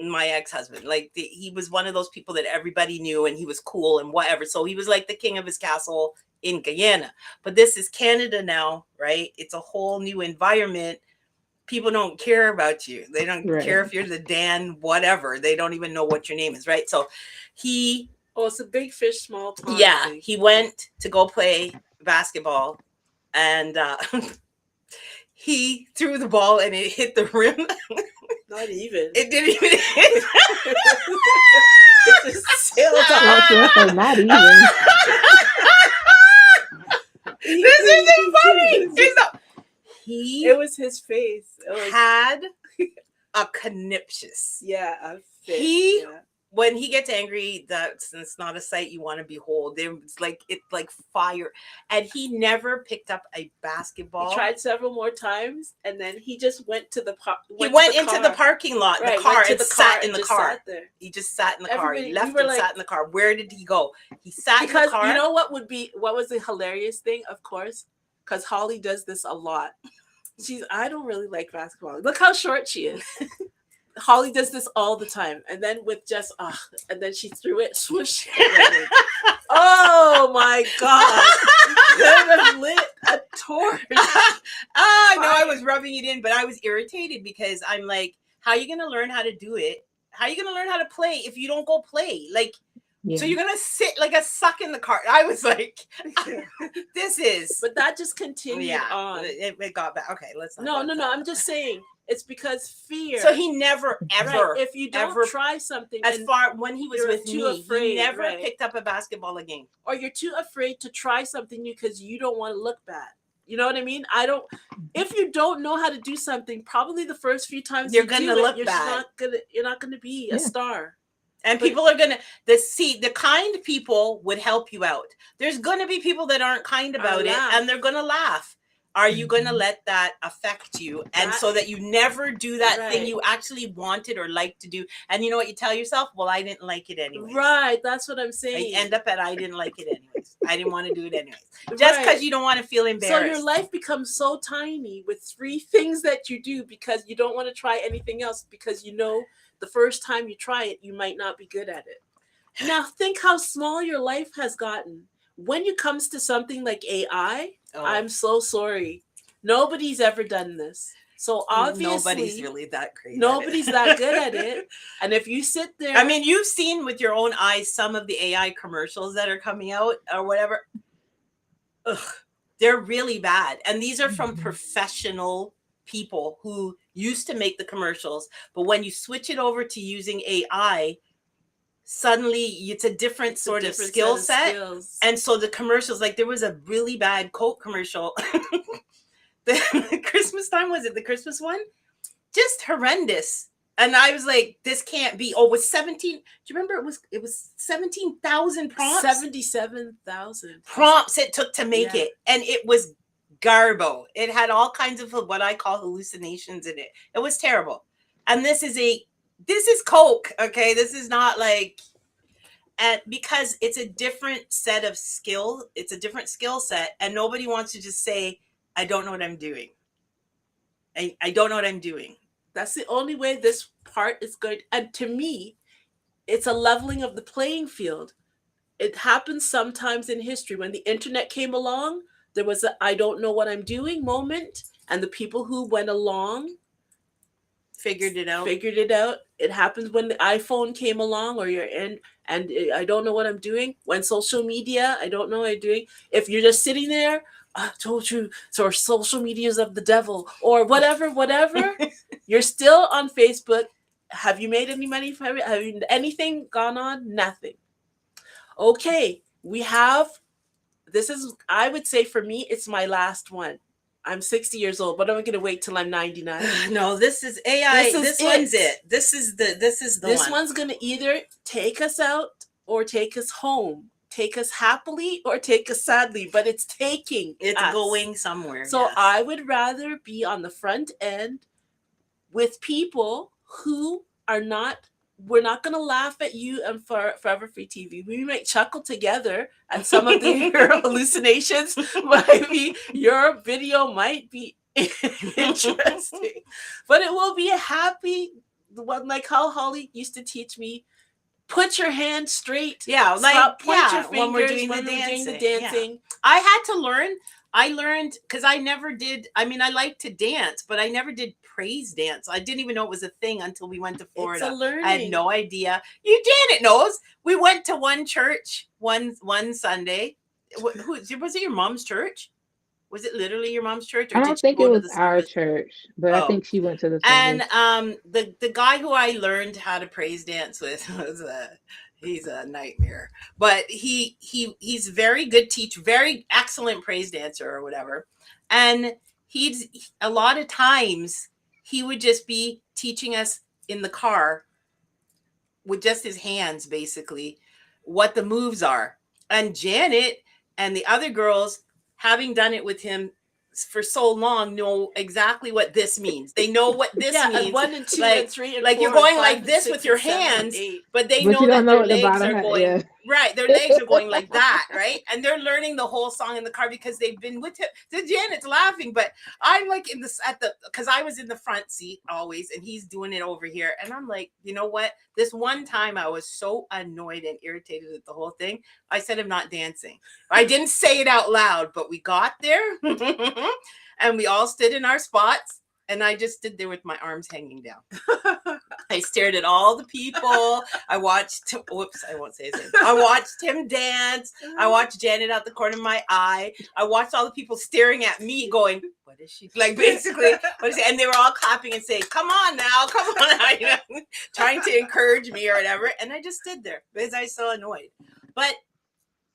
my ex-husband. Like he was one of those people that everybody knew, and he was cool and whatever. So he was like the king of his castle in Guyana. But this is Canada now, right? It's a whole new environment. People don't care about you. They don't care if you're the Dan whatever. They don't even know what your name is, right? So he it's a big fish, small pond. yeah, thing. he went to go play basketball, and he threw the ball and it hit the rim. Not even. It didn't even hit. It just sailed off. Well, not even. This isn't funny. It was his face. It was, Had a conniptious. yeah, a fish. He- When he gets angry, it's not a sight you want to behold. It's like fire, and he never picked up a basketball. He tried several more times, and then he just went to the He went into the parking lot, Right, the car, went to and the sat car in and the just car. sat there. He just sat in the car. He Everybody- left we were and like- sat in the car. Where did he go? He sat in Because the car. you know what was the hilarious thing? Of course, because Holly does this a lot. I don't really like basketball. Look how short she is. Holly does this all the time, and then with just and then she threw it, swoosh. Oh my god! Could have lit a torch. I know I was rubbing it in, but I was irritated because I'm like, how are you going to learn how to do it? How are you going to learn how to play if you don't go play? Like, Yeah. so you're going to sit like a suck in the car. I was like, this is. But that just continued on. It got back. Okay, let's not. No. go into that. I'm just saying it's because fear. So he never, ever, Right, if you don't ever- try something, as and- far when he was you're with too me, afraid, he never right. picked up a basketball again. or you're too afraid to try something new because you don't want to look bad. You know what I mean? If you don't know how to do something, probably the first few times You're you gonna do look it, you're bad. not gonna be a Yeah. star. And But- people are gonna the kind people would help you out. There's gonna be people that aren't kind about it, laugh. and they're gonna laugh. Are you gonna Mhm. let that affect you, and That- so that you never do that thing Right. you actually wanted or liked to do? And you know what you tell yourself? Well, I didn't like it anyway. Right, that's what I'm I saying. end up at I didn't like it anyways. I didn't want to do it anyways. Just because Right. you don't want to feel So embarrassed. your life becomes so tiny with 3 things that you do because you don't want to try anything else because you know the first time you try it, you might not be good at it. Now think how small your life has gotten. When it comes to something like AI, Oh, I'm so sorry. Nobody's ever done this. So obviously nobody's really that great. at it. nobody's that good at it. And if you sit there, I mean, you've seen with your own eyes some of the AI commercials that are coming out or whatever. Ugh, they're really bad. And these are from Mhm. professional people who used to make the commercials. But when you switch it over to using AI, suddenly it's a different it's a sort of different skill of set. skills. And so the commercials, like there was a really bad Coke commercial. The Christmas time, was it the Christmas one? Just horrendous. And I was like, this can't be. Oh, it was 17. Do you remember it was 17,000 prompts? 77,000 prompts it took to make Yeah. it. And it was garbo. It had all kinds of what I call hallucinations in it. It was terrible. And this is Coke, okay? This is not like, and because it's a different set of skill, it's a different skill set, and nobody wants to just say, I don't know what I'm doing. I don't know what I'm doing. That's the only way this part is going. And to me, it's a leveling of the playing field. It happens sometimes in history. When the internet came along, there was a I don't know what I'm doing moment. And the people who went along Figured it out. figured it out. It happens when the iPhone came along or you're in and I don't know what I'm doing. When social media, I don't know what I'm doing. If you're just sitting there, I told you, so social media is of the devil or whatever, you're still on Facebook. Have you made any money from it? Have you, anything gone on? Nothing. Okay, we have, this is, I would say for me, it's my last one. I'm 60 years old, but I'm going to wait till I'm 99. No, this is AI. This is This one's it. it. This is the This one. one's going to either take us out or take us home, take us happily or take us sadly, but it's taking It's us. going somewhere. So yes. I would rather be on the front end with people who are not, we're not going to laugh at you and for Forever Free TV. We might chuckle together and some of your hallucinations might be, your video might be interesting. But it will be a happy one, like how Holly used to teach me. Put your hand straight. Yeah, like Stop, point yeah, your fingers when we're doing the when we're dancing. doing the dancing. Yeah. I had to learn. I learned because I never did. I mean, I like to dance, but I never did praise dance. I didn't even know it was a thing until we went to Florida. It's a learning. I had no idea. You Janet knows. We went to one church one Sunday. Who was it? Your mom's church? Was it literally your mom's church? Or I did don't you think go it to was the our service? church, but Oh. I think she went to the And service. the guy who I learned how to praise dance with was he's a nightmare. But he's very good teacher, very excellent praise dancer or whatever. And he's a lot of times he would just be teaching us in the car with just his hands basically what the moves are. And Janet and the other girls, having done it with him for so long, know exactly what this means. They know what this Yeah, means. and 1 and 2 like- and 3 and like 4 you're and going 5 like and this 6 with your and 7 and hands, 8. but they But know you that don't know their what the legs bottom are hat- going yeah. right. Their legs are going like that, right? And they're learning the whole song in the car because they've been with him. So Janet's laughing, but I'm like in this because I was in the front seat always, and he's doing it over here, and I'm like, you know what? This one time I was so annoyed and irritated at the whole thing. I said, I'm not dancing. I didn't say it out loud, but we got there, and we all stood in our spots. And I just stood there with my arms hanging down. I stared at all the people. I watched him. Whoops, I won't say his name. I watched him dance. I watched Janet out the corner of my eye. I watched all the people staring at me going, what is she? Like basically, what is it? And they were all clapping and saying, come on now, come on now, you know, trying to encourage me or whatever. And I just stood there because I was so annoyed. But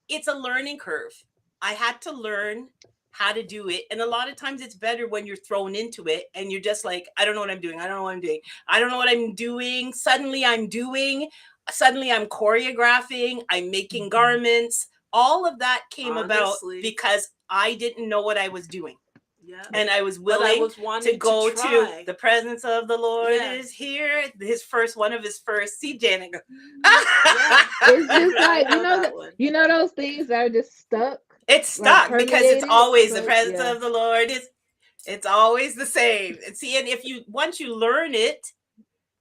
it's a learning curve. I had to learn how to do it. And a lot of times it's better when you're thrown into it and you're just like, I don't know what I'm doing. I don't know what I'm doing. I don't know what I'm doing. Suddenly I'm choreographing. I'm making garments. All of that came Honestly. about because I didn't know what I was doing. Yeah. And I was But I willing was wanting to go to try. the presence of the Lord Yes. is here. One of his first. See Janet go. Yeah. It's just I like, know that one. you know those things that are just stuck. It's Like, stuck because it's permeated, always the so, presence yeah. of the Lord is. It's always the same. And see, and if you once you learn it,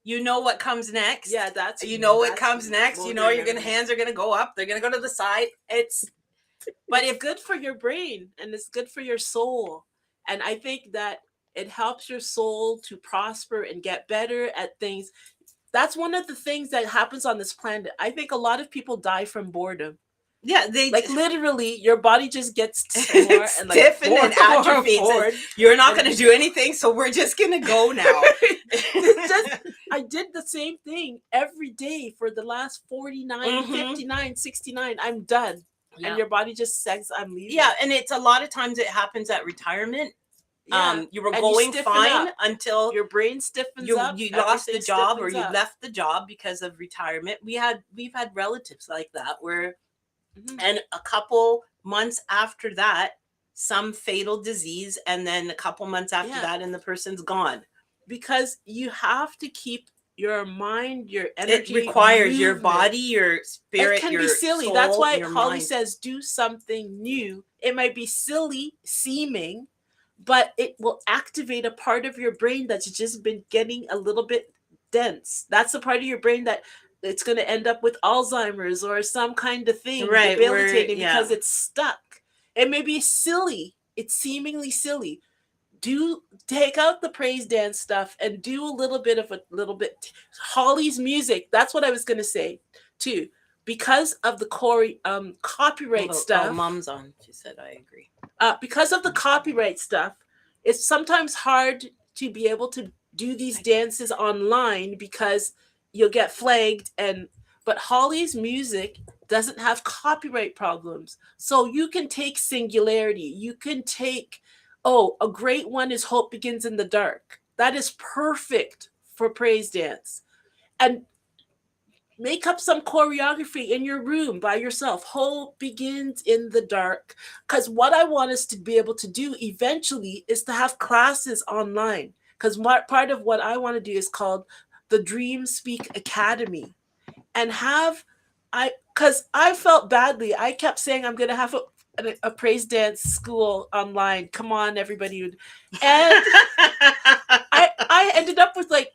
you know what comes next. Yeah, that's You know what that's comes next. You know more your than hands are gonna go up. They're gonna go to the side. but it's good for your brain and it's good for your soul. And I think that it helps your soul to prosper and get better at things. That's one of the things that happens on this planet. I think a lot of people die from boredom. Yeah, they Like literally, your body just gets more and like stiffened and atrophied. bored. You're not gonna do anything, so we're just gonna go now. I did the same thing every day for the last 49, Mhm. 59, 69. I'm done. Yeah. And your body just says, I'm leaving. Yeah, and it's a lot of times it happens at retirement. Yeah. You were And you going stiffen fine up. until Your brain stiffens you up. lost the everything job or stiffens you up. left the job because of retirement. We've had relatives like that where Mhm. and a couple months after that, some fatal disease, and then a couple months after Yeah. that, and the person's gone. Because you have to keep your mind, your energy. It requires your movement. body, your spirit, It can your be silly. That's soul, why your Holly mind. says do something new. It might be silly seeming, but it will activate a part of your brain that's just been getting a little bit dense. That's the part of your brain that it's going to end up with Alzheimer's or some kind of thing, Right, where- debilitating yeah. because it's stuck. It may be silly. It's seemingly silly. Take out the praise dance stuff and do a little bit. Holly's music. That's what I was going to say too. Because of the copyright stuff. Mom's on. She said, I agree. Because of the copyright stuff, it's sometimes hard to be able to do these dances online because you'll get flagged. But Holly's music doesn't have copyright problems. So you can take Singularity. You can take, a great one is Hope Begins in the Dark. That is perfect for praise dance. And make up some choreography in your room by yourself. Hope begins in the dark. Because what I want us to be able to do eventually is to have classes online. Because part of what I want to do is called the Dream Speak Academy. And because I felt badly. I kept saying I'm going to have a praise dance school online. Come on, everybody. And I ended up with like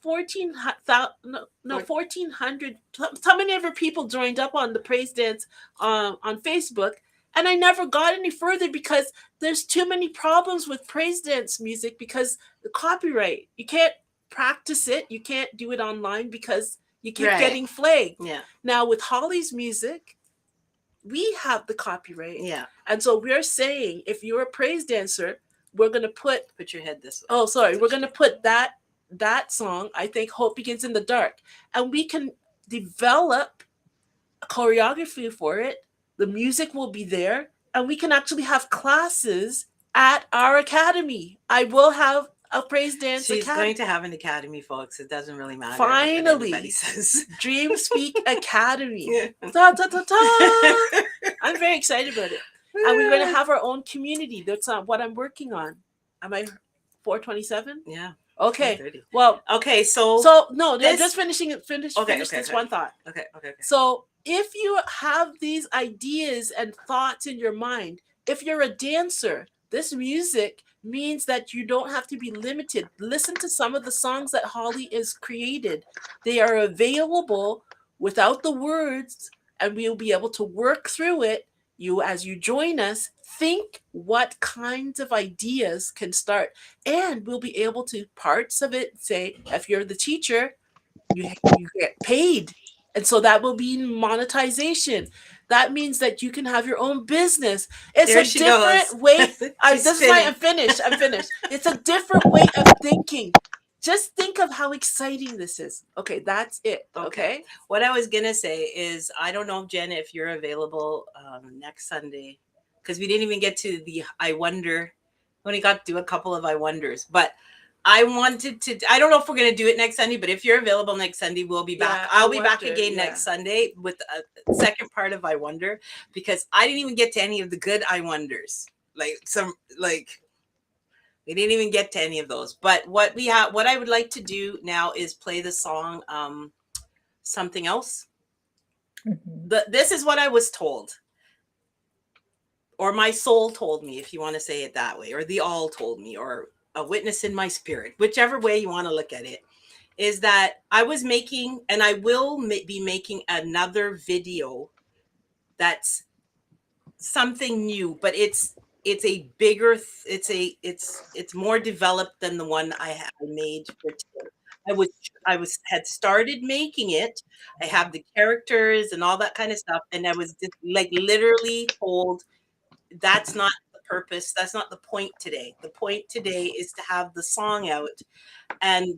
1,400. How many ever people joined up on the praise dance on Facebook? And I never got any further because there's too many problems with praise dance music because the copyright. You can't practice it. You can't do it online because you keep Right. getting flagged. Yeah. Now with Holly's music, we have the copyright. Yeah. And so we're saying if you're a praise dancer, we're going to put Put your head this way. Oh, sorry. We're gonna put that song. I think "Hope Begins in the Dark," and we can develop a choreography for it. The music will be there, and we can actually have classes at our academy. I will have a praise dance She's academy. going to have an academy, folks. It doesn't really matter. Finally. what anybody says. Dream Speak Academy. Yeah. Da, da, da, da. I'm very excited about it, and we're gonna have our own community. That's what I'm working on. Am I 427? Yeah. Okay. 30. Well, Okay. So. no, this- just finish Okay, this okay. one thought. Okay. So if you have these ideas and thoughts in your mind, if you're a dancer, this music means that you don't have to be limited. Listen to some of the songs that Holly has created. They are available without the words, and we'll be able to work through it. As you join us, think what kinds of ideas can start, and we'll be able to parts of it say if you're the teacher, you get paid, and so that will be monetization. That means that you can have your own business. It's There a she different goes. way. She's This is why I'm finished. It's a different way of thinking. Just think of how exciting this is. Okay, that's it. Okay. What I was gonna say is, I don't know, Jenna, if you're available next Sunday, because we didn't even get to the I Wonder. We only got to do a couple of I Wonders, but I wanted to. I don't know if we're gonna do it next Sunday, but if you're available next Sunday, we'll be back. Yeah, I'll I be back wonder, again yeah. next Sunday with a second part of I Wonder, because I didn't even get to any of the good I Wonders. We didn't even get to any of those. But what I would like to do now is play the song Something Else. Mhm. This is what I was told, or my soul told me, if you want to say it that way, or the all told me, or a witness in my spirit, whichever way you want to look at it, is that I was making, and I will be making another video that's something new, but it's a bigger, it's more developed than the one I made for today. I had started making it. I have the characters and all that kind of stuff, and I was just like literally told that's not the purpose. That's not the point today. The point today is to have the song out. And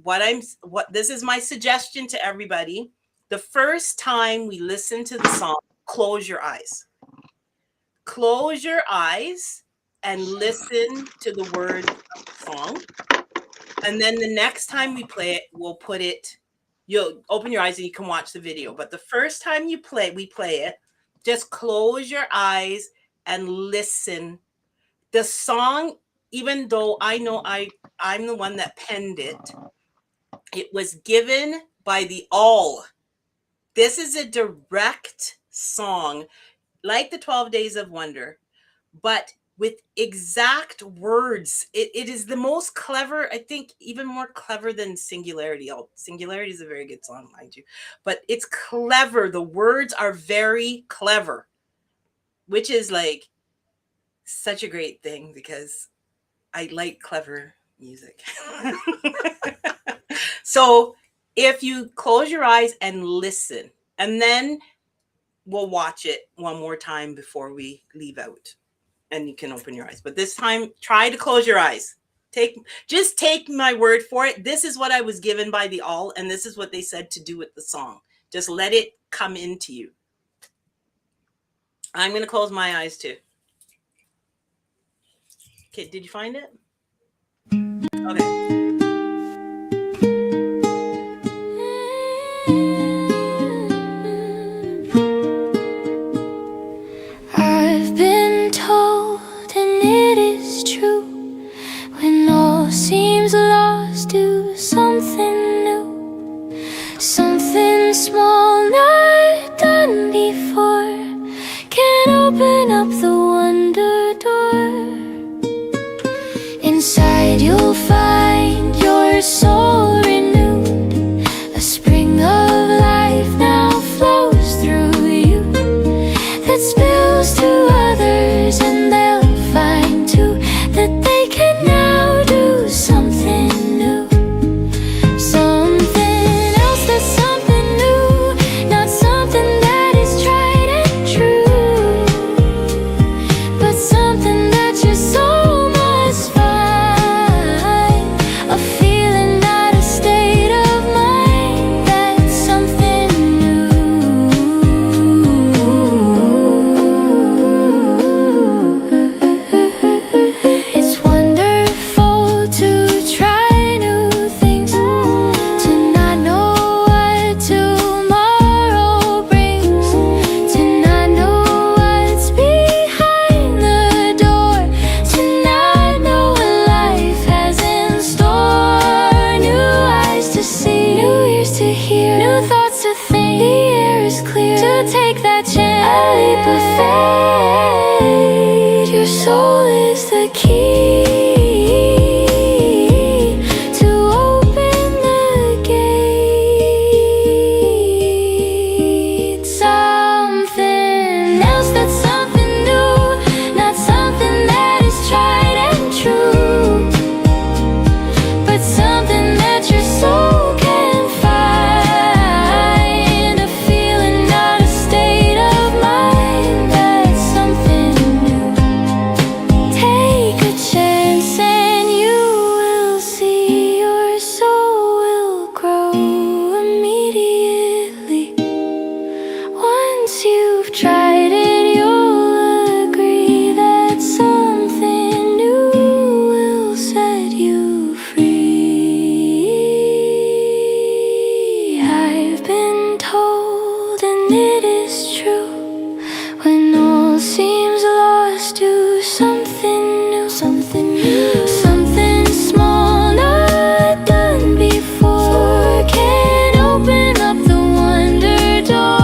this is my suggestion to everybody. The first time we listen to the song, close your eyes. Close your eyes and listen to the word of the song. And then the next time we play it, you'll open your eyes and you can watch the video. But the first time we play it, just close your eyes and listen. The song, even though I know I'm the one that penned it, it was given by the all. This is a direct song, like the 12 Days of Wonder, but with exact words. It is the most clever, I think, even more clever than Singularity. Singularity is a very good song, mind you, but it's clever. The words are very clever, which is like such a great thing because I like clever music. So if you close your eyes and listen, and then we'll watch it one more time before we leave out. And you can open your eyes. But this time, try to close your eyes. Just take my word for it. This is what I was given by the all, and this is what they said to do with the song. Just let it come into you. I'm going to close my eyes too. Okay, did you find it? Okay. I've been told, and it is true, when all seems lost, do something new, something small not done before, can open up the Inside you'll find your soul renewed. A spring of life now flows through you that spills to others, and they'll find too that they can now do something new. Something else that's something new, not something that is tried and true, but something that your soul must find. A feeling, not a state of mind, that's something new. It's wonderful to try new things, to not know what tomorrow brings, to not know what's behind the door, to not know what life has in store. New eyes to see, new ears to hear, new thoughts to think. The air is clear to take that chance, a leap of faith. Your soul is the key to open the gate. Something else that's something new, not something that is tried and true, but something that your soul can find. A feeling, not a state of mind, that's something new. Take a chance and you will see your soul will grow immediately. Once you've tried it, you'll agree that something new will set you free. I've been told, and it is true, when all seems lost, do something new, something new, something small not done before can open up the wonder door.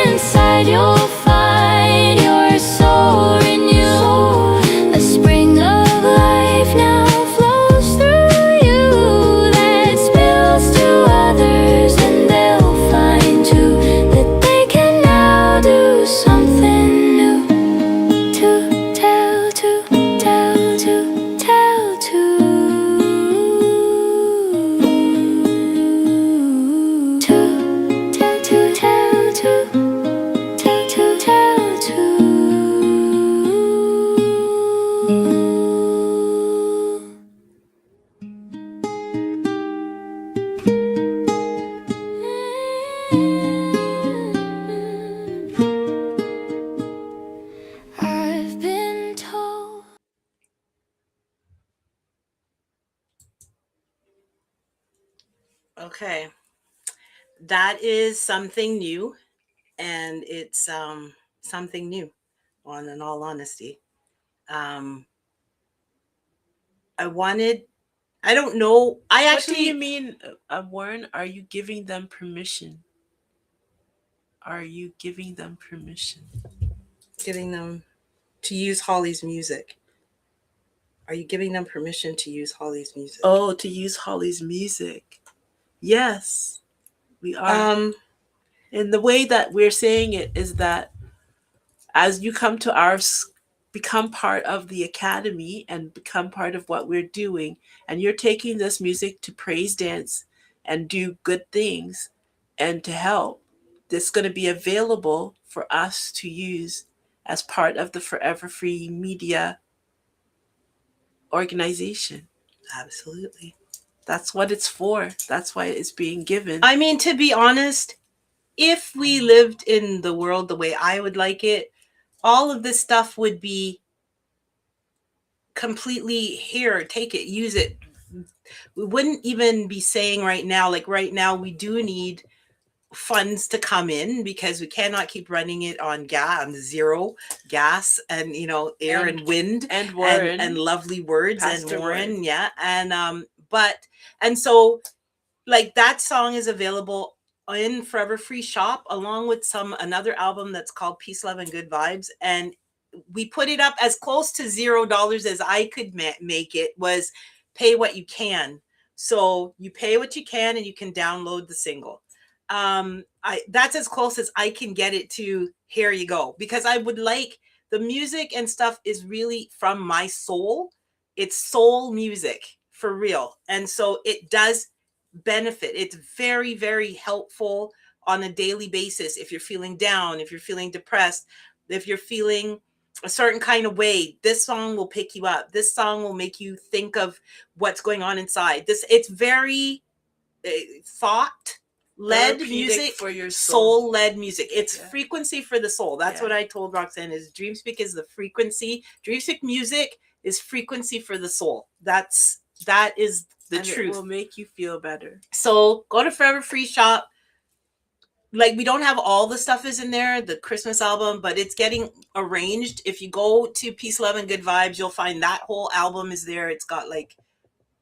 Inside you'll find your soul renewed. A spring of life now flows through you that spills to others, and they'll find too that they can now do something new. To tell, to tell, to tell, to tell, to tell, to tell, I've been told. Okay. That is something new, and it's something new, in all honesty. I don't know. What do you mean, Warren? Are you giving them permission? Are you giving them permission? giving them to use Holly's music. Are you giving them permission to use Holly's music? Oh, to use Holly's music. Yes, we are. And the way that we're saying it is that as you come to ours, become part of the academy and become part of what we're doing, and you're taking this music to praise dance and do good things and to help, that's going to be available for us to use as part of the Forever Free Media organization. Absolutely. That's what it's for. That's why it's being given. I mean, to be honest, if we lived in the world the way I would like it, all of this stuff would be completely here, take it, use it. We wouldn't even be saying right now, like right now, we do need funds to come in because we cannot keep running it on zero gas and air and wind and Warren and lovely words Pastor and Warren, Warren. yeah, and so like that song is available in Forever Free Shop along with another album that's called Peace, Love, and Good Vibes, and we put it up as close to $0 as I could make it, was pay what you can. So you pay what you can and you can download the single. That's as close as I can get it to here you go, because I would like the music and stuff is really from my soul. It's soul music for real. And so it does benefit. It's very, very helpful on a daily basis. If you're feeling down, if you're feeling depressed, if you're feeling a certain kind of way, this song will pick you up. This song will make you think of what's going on inside. It's very thought led Therapeutic music, for your soul. soul led music. It's Yeah. frequency for the soul. That's Yeah. what I told Roxanne, is Dreamspeak is the frequency. Dreamspeak music is frequency for the soul. That is the And truth. It will make you feel better. So go to Forever Free Shop. Like, we don't have all the stuff is in there, the Christmas album, but it's getting arranged. If you go to Peace, Love, and Good Vibes, you'll find that whole album is there. It's got like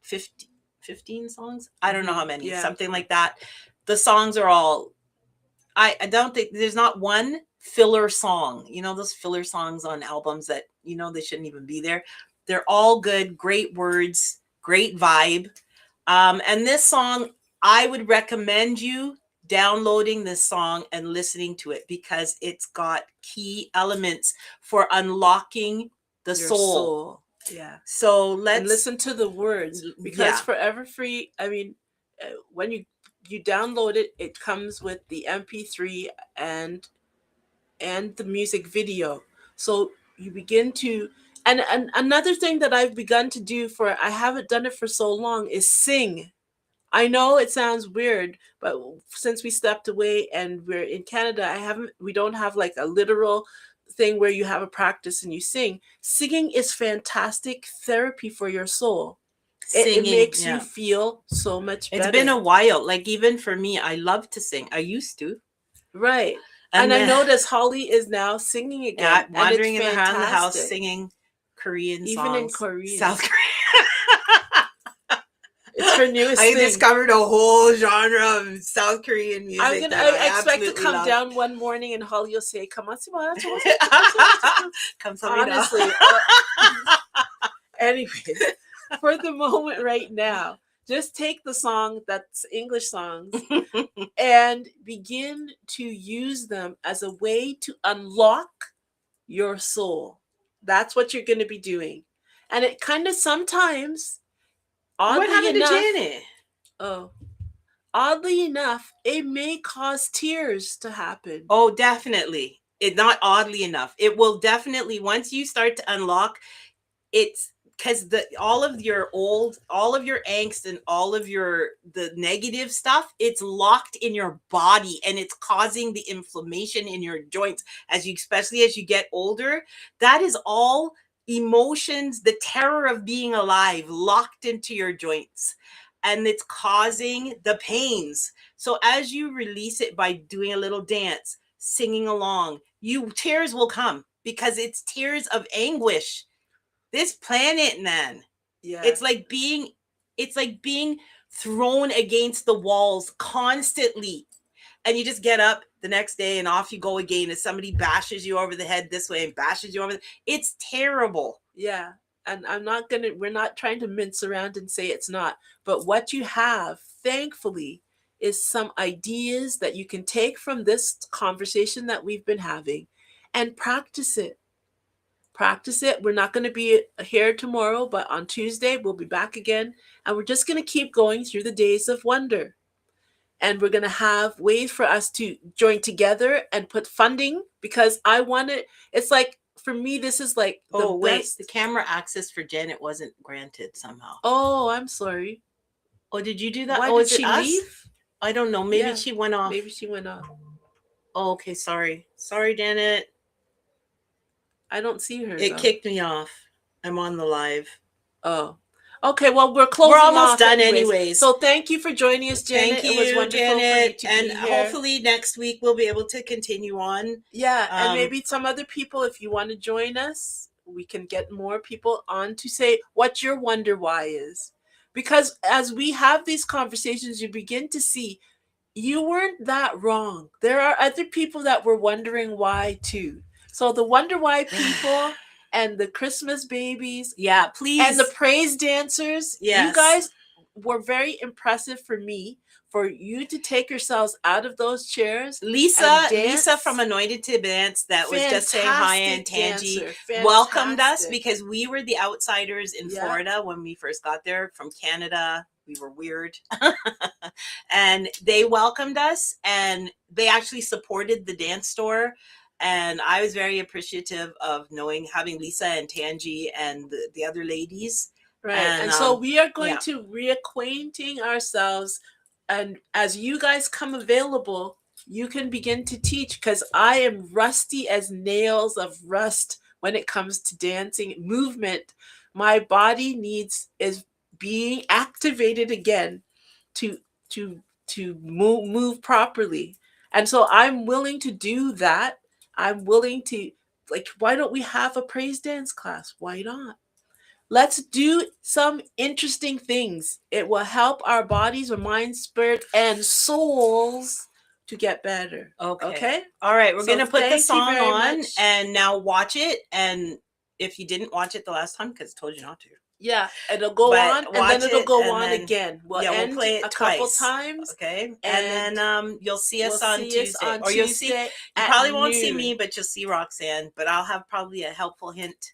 15 songs. I don't know how many, Yeah. something like that. The songs are all, I don't think there's not one filler song. You know, those filler songs on albums that, you know, they shouldn't even be there. They're all good, great words, great vibe. And this song, I would recommend you downloading this song and listening to it, because it's got key elements for unlocking the Your soul. Yeah. So let's And listen to the words, because yeah. Forever Free, I mean, when you download it, it comes with the MP3 and the music video. So you begin to, and another thing that I've begun to do, for I haven't done it for so long, is sing. I know it sounds weird, but since we stepped away and we're in Canada, we don't have like a literal thing where you have a practice and you sing. Singing is fantastic therapy for your soul. It makes yeah. you feel so much better. It's been a while. Like, even for me, I love to sing. I used to. Right. And I then- notice Holly is now singing again. yeah, and wandering it's around the house fantastic. singing Korean Even songs. in Korean. South Korean. It's her newest I thing. discovered a whole genre of South Korean music. I'm gonna. that I expect to absolutely come love. down one morning and Holly will say, "Come on, Come on, honestly." Anyways, for the moment right now, just take the song that's English songs and begin to use them as a way to unlock your soul. That's what you're going to be doing, and it kind of sometimes. What happened enough, to Janet? Oh, oddly enough, it may cause tears to happen. Oh, definitely. It not oddly enough. It will definitely, once you start to unlock, it's because all of your angst and all of the negative stuff, it's locked in your body and it's causing the inflammation in your joints especially as you get older. That is all emotions, the terror of being alive locked into your joints, and it's causing the pains. So as you release it by doing a little dance, singing along, tears will come, because it's tears of anguish. This planet, man, Yeah, it's like being thrown against the walls constantly, and you just get up the next day and off you go again as somebody bashes you over the head this way and bashes you over. It's terrible. yeah. And we're not trying to mince around and say it's not. But what you have, thankfully, is some ideas that you can take from this conversation that we've been having and practice it. Practice it. We're not going to be here tomorrow, but on Tuesday, we'll be back again. And we're just going to keep going through the days of wonder. And we're going to have ways for us to join together and put funding, because it's like, for me, this is like the best. The camera access for Janet wasn't granted somehow. Oh, I'm sorry. Oh, did you do that? Why Oh, did is it she us? leave? I don't know. Maybe Yeah, she went off. Maybe she went off. Oh, okay. Sorry, Janet. I don't see her. It though. kicked me off. I'm on the live. Oh, okay. Well, we're closing. We're almost off done anyways. So thank you for joining us, Janet. Thank you, It was wonderful Janet. for you to And be here. hopefully next week we'll be able to continue on. Yeah, and Um, maybe some other people, if you want to join us, we can get more people on to say what your wonder why is. Because as we have these conversations, you begin to see you weren't that wrong. There are other people that were wondering why too. So the Wonder Why people and the Christmas babies Yeah, please. and the praise dancers, you Yes. guys were very impressive for me. For you to take yourselves out of those chairs, Lisa and dance. from Anointed to Dance that was just saying hi, and fantastic Tangi dancer, welcomed us fantastic. because we were the outsiders in Yeah. Florida when we first got there from Canada. We were weird. And they welcomed us and they actually supported the dance store. And I was very appreciative of having Lisa and Tangi and the other ladies. Right. And, And so we are going yeah. to reacquainting ourselves. And as you guys come available, you can begin to teach because I am rusty as nails of rust when it comes to dancing movement. My body is being activated again to move properly. And so I'm willing to do that. I'm willing to, like, why don't we have a praise dance class? Why not? Let's do some interesting things. It will help our bodies, our minds, spirit, and souls to get better. Okay? All right. We're So going to put the thank you song very on much. and now watch it. And if you didn't watch it the last time, because I told you not to. Yeah, it'll go But on, and watch then it'll it, go and on then- again. We'll yeah, we'll end play it a couple twice. times. Okay. And And then you'll see us We'll on see Tuesday. us on Or you'll see, you Tuesday at probably won't see noon, me, but you'll see Roxanne. But I'll have probably a helpful hint.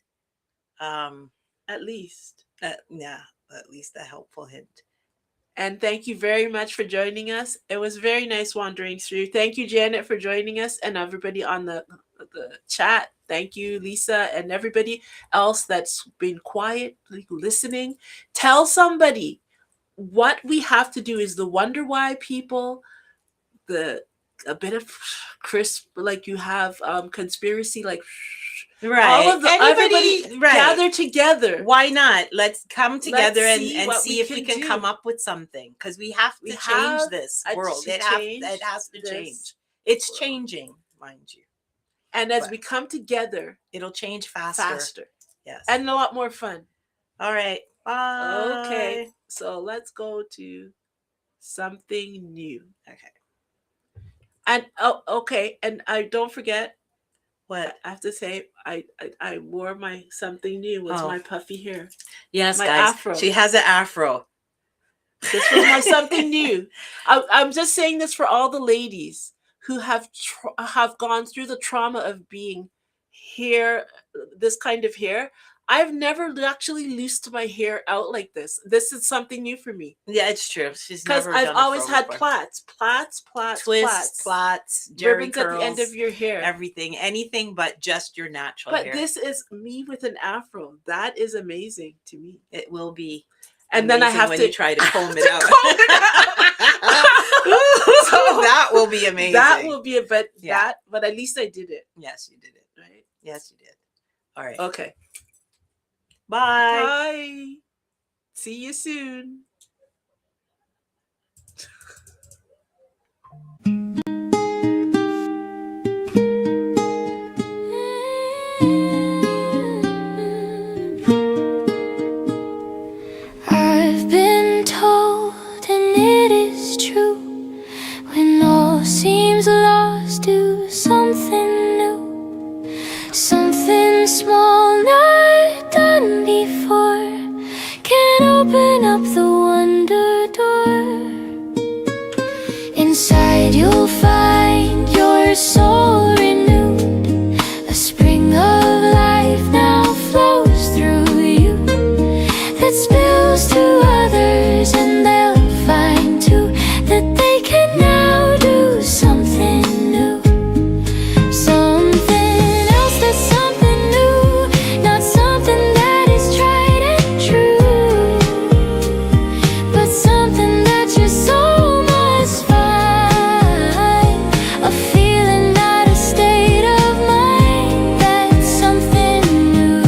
at least. Yeah, at least a helpful hint. And thank you very much for joining us. It was very nice wandering through. Thank you, Janet, for joining us, and everybody on the chat. Thank you, Lisa, and everybody else that's been quietly listening. Tell somebody what we have to do is the Wonder Why people, a bit of crisp, like you have conspiracy, like Right. all of the Anybody, everybody right. gather together. Why not? Let's come together Let's and see what see we if we can can come do. up with something because we have to We change have this to world. It change has to this change. It's world. changing, mind you. And as But we come together it'll change faster. faster Yes. and a lot more fun. all right. Bye. Okay, so let's go to something new. Okay. And okay, and I don't forget. What? I have to say, I wore my something new. Was Oh. my puffy hair. Yes, My guys. afro. She has an afro. This was my something new. I'm just saying this for all the ladies who have gone through the trauma of being hair, this kind of hair. I've never actually loosed my hair out like this. This is something new for me Yeah, it's true. She's because never I've done a always fro had before. plaits, Twists, plaits, jerry ribbons curls, at the end of your hair. everything, anything but just your natural But hair. this is me with an afro. That is amazing to me. It will be. And then I amazing have when to you try to comb it out. comb it So that will be amazing. That will be a Yeah. but at least I did it, Yes, you did it. right? Yes, you did. All right. Okay. Bye. Bye. See you soon. I've been told, and it is true, when all seems lost, do something new, something small not done before, can open up the wonder door. Inside you'll find your soul renewed, a spring of life now flows through you, that spills to others, and they'll find too that they can now do something new. Something else that's something new, not something that is tried and true, but something that your soul must find. A feeling, not a state of mind, that's something new.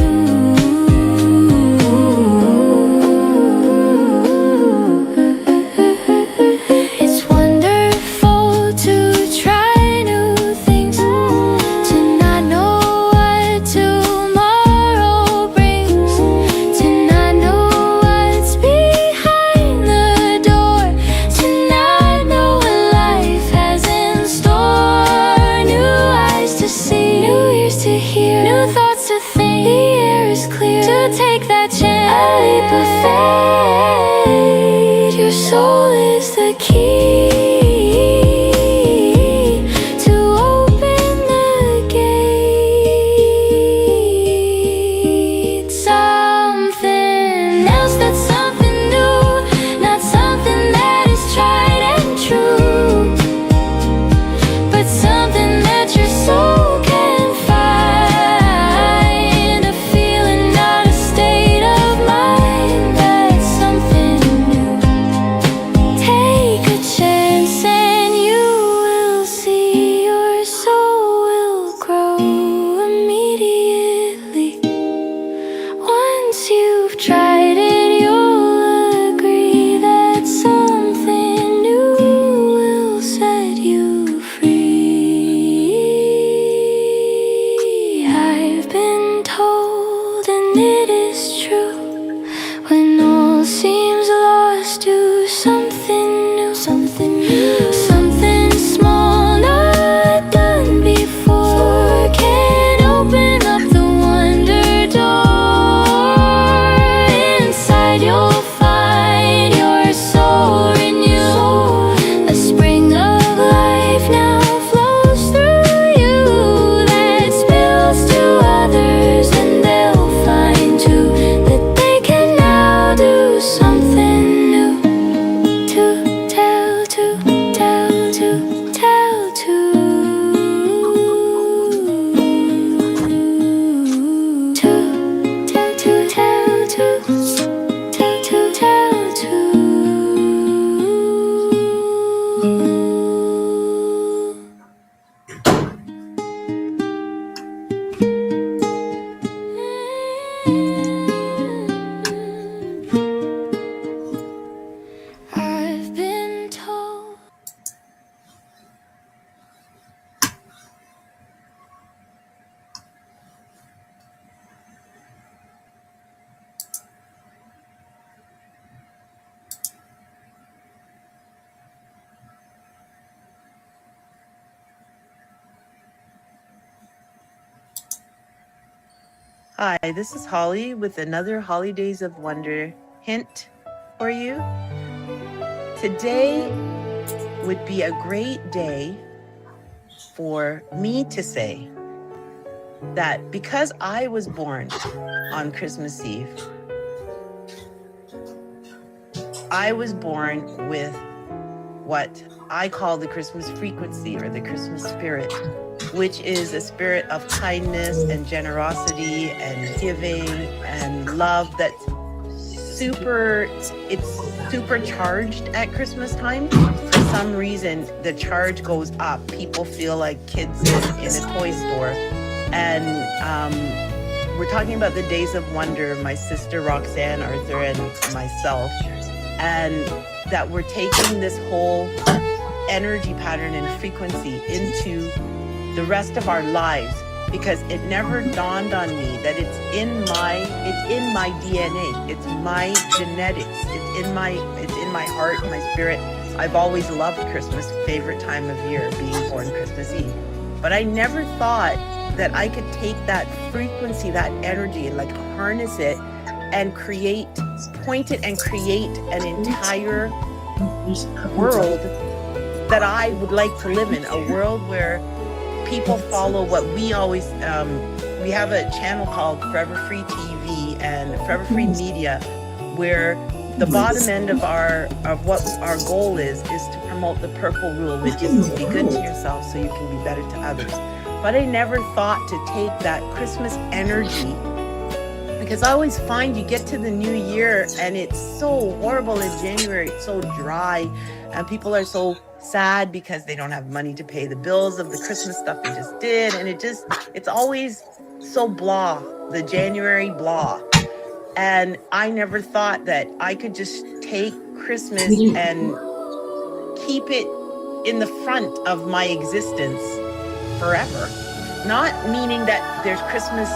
fate. Your soul is the key to open the gate. Something else, that's something new, not something that is tried and true, but something that your soul can find. A feeling, not a state of mind. That's something new. Take a chance and you will see your soul will grow immediately. Once you've tried it, you'll agree that something new will set you free. I've been told, and it is true, when all seems lost, do something new, something new. Something small not done before can open up the wonder door. Inside you'll find your soul renew. A spring of life now flows through you, that spills to others, and they'll find too that they can now do something new. To tell, to tell, to tell, to tell, to tell, to tell, to. I've been told. Hi, this is Holly with another Holidays of Wonder hint for you. Today would be a great day for me to say that because I was born on Christmas Eve, I was born with what I call the Christmas frequency or the Christmas spirit, which is a spirit of kindness and generosity and giving and love that's supercharged at Christmas time. For some reason, the charge goes up. People feel like kids in a toy store. And we're talking about the Days of Wonder, my sister Roxanne, Arthur, and myself. And that we're taking this whole energy pattern and frequency into the rest of our lives, because it never dawned on me that it's in my DNA, it's my genetics, it's in my heart, my spirit. I've always loved Christmas, favorite time of year, being born Christmas Eve. But I never thought that I could take that frequency, that energy, and like harness it and point it and create an entire world that I would like to live in, a world where people follow what we always, we have a channel called Forever Free TV and Forever Free Media, where the bottom end of what our goal is to promote the purple rule, which is to be good to yourself so you can be better to others. But I never thought to take that Christmas energy, because I always find you get to the new year and it's so horrible in January, it's so dry, and people are so sad because they don't have money to pay the bills of the Christmas stuff they just did, and it's always so blah, the January blah. And I never thought that I could just take Christmas and keep it in the front of my existence forever. Not meaning that there's Christmas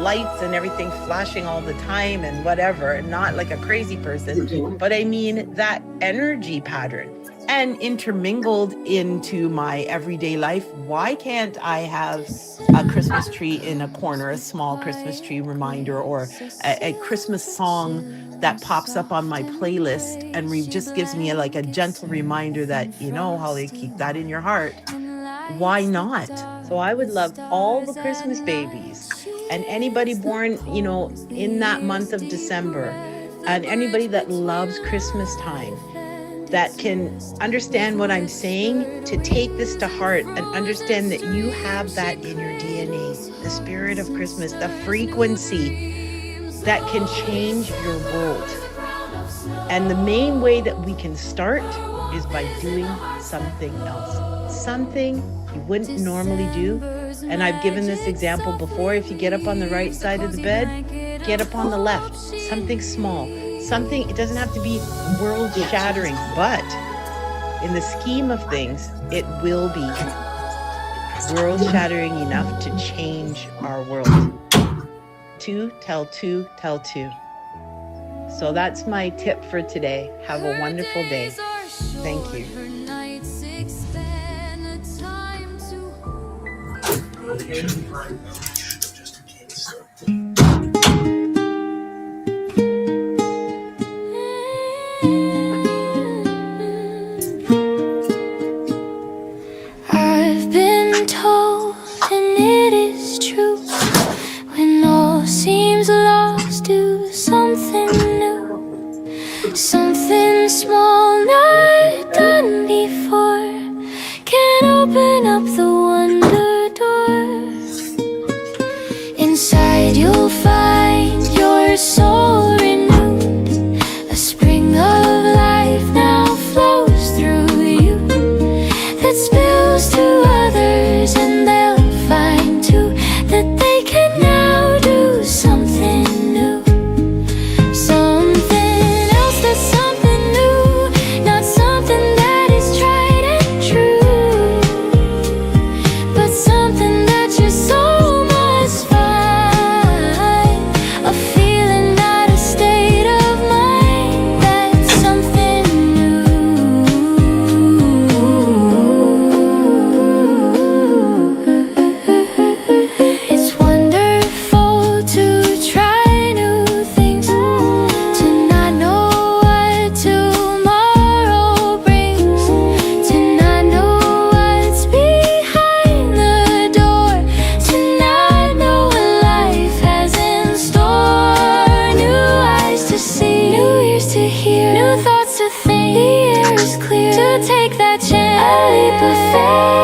lights and everything flashing all the time and whatever, not like a crazy person, but I mean that energy pattern. And intermingled into my everyday life, why can't I have a Christmas tree in a corner, a small Christmas tree reminder, or a Christmas song that pops up on my playlist and just gives me like a gentle reminder that, you know, Holly, keep that in your heart. Why not? So I would love all the Christmas babies and anybody born, you know, in that month of December, and anybody that loves Christmas time, that can understand what I'm saying, to take this to heart and understand that you have that in your DNA, the spirit of Christmas, the frequency that can change your world. And the main way that we can start is by doing something else, something you wouldn't normally do. And I've given this example before. If you get up on the right side of the bed, get up on the left, something small. Something, it doesn't have to be world shattering, but in the scheme of things, it will be world shattering enough to change our world. Two, tell two, tell two. So that's my tip for today. Have a wonderful day. Thank you. I've been told, and it is true, when all seems lost, do something new. Something small not done before can open up the wonder door. Inside you'll find your soul renewed. A spring of life now flows through you, that spills to others, and they'll find too that they can now do something new. Something else, that's something new, not something that is tried and true, but something that your soul must find. A feeling, not a state of mind, that's something new. It's wonderful to try new things, to not know what tomorrow brings, to not know what's behind the door, to not know what life has in store. New eyes to see, new ears to hear, new thoughts to think. The air is clear to take that chance, a leap of faith.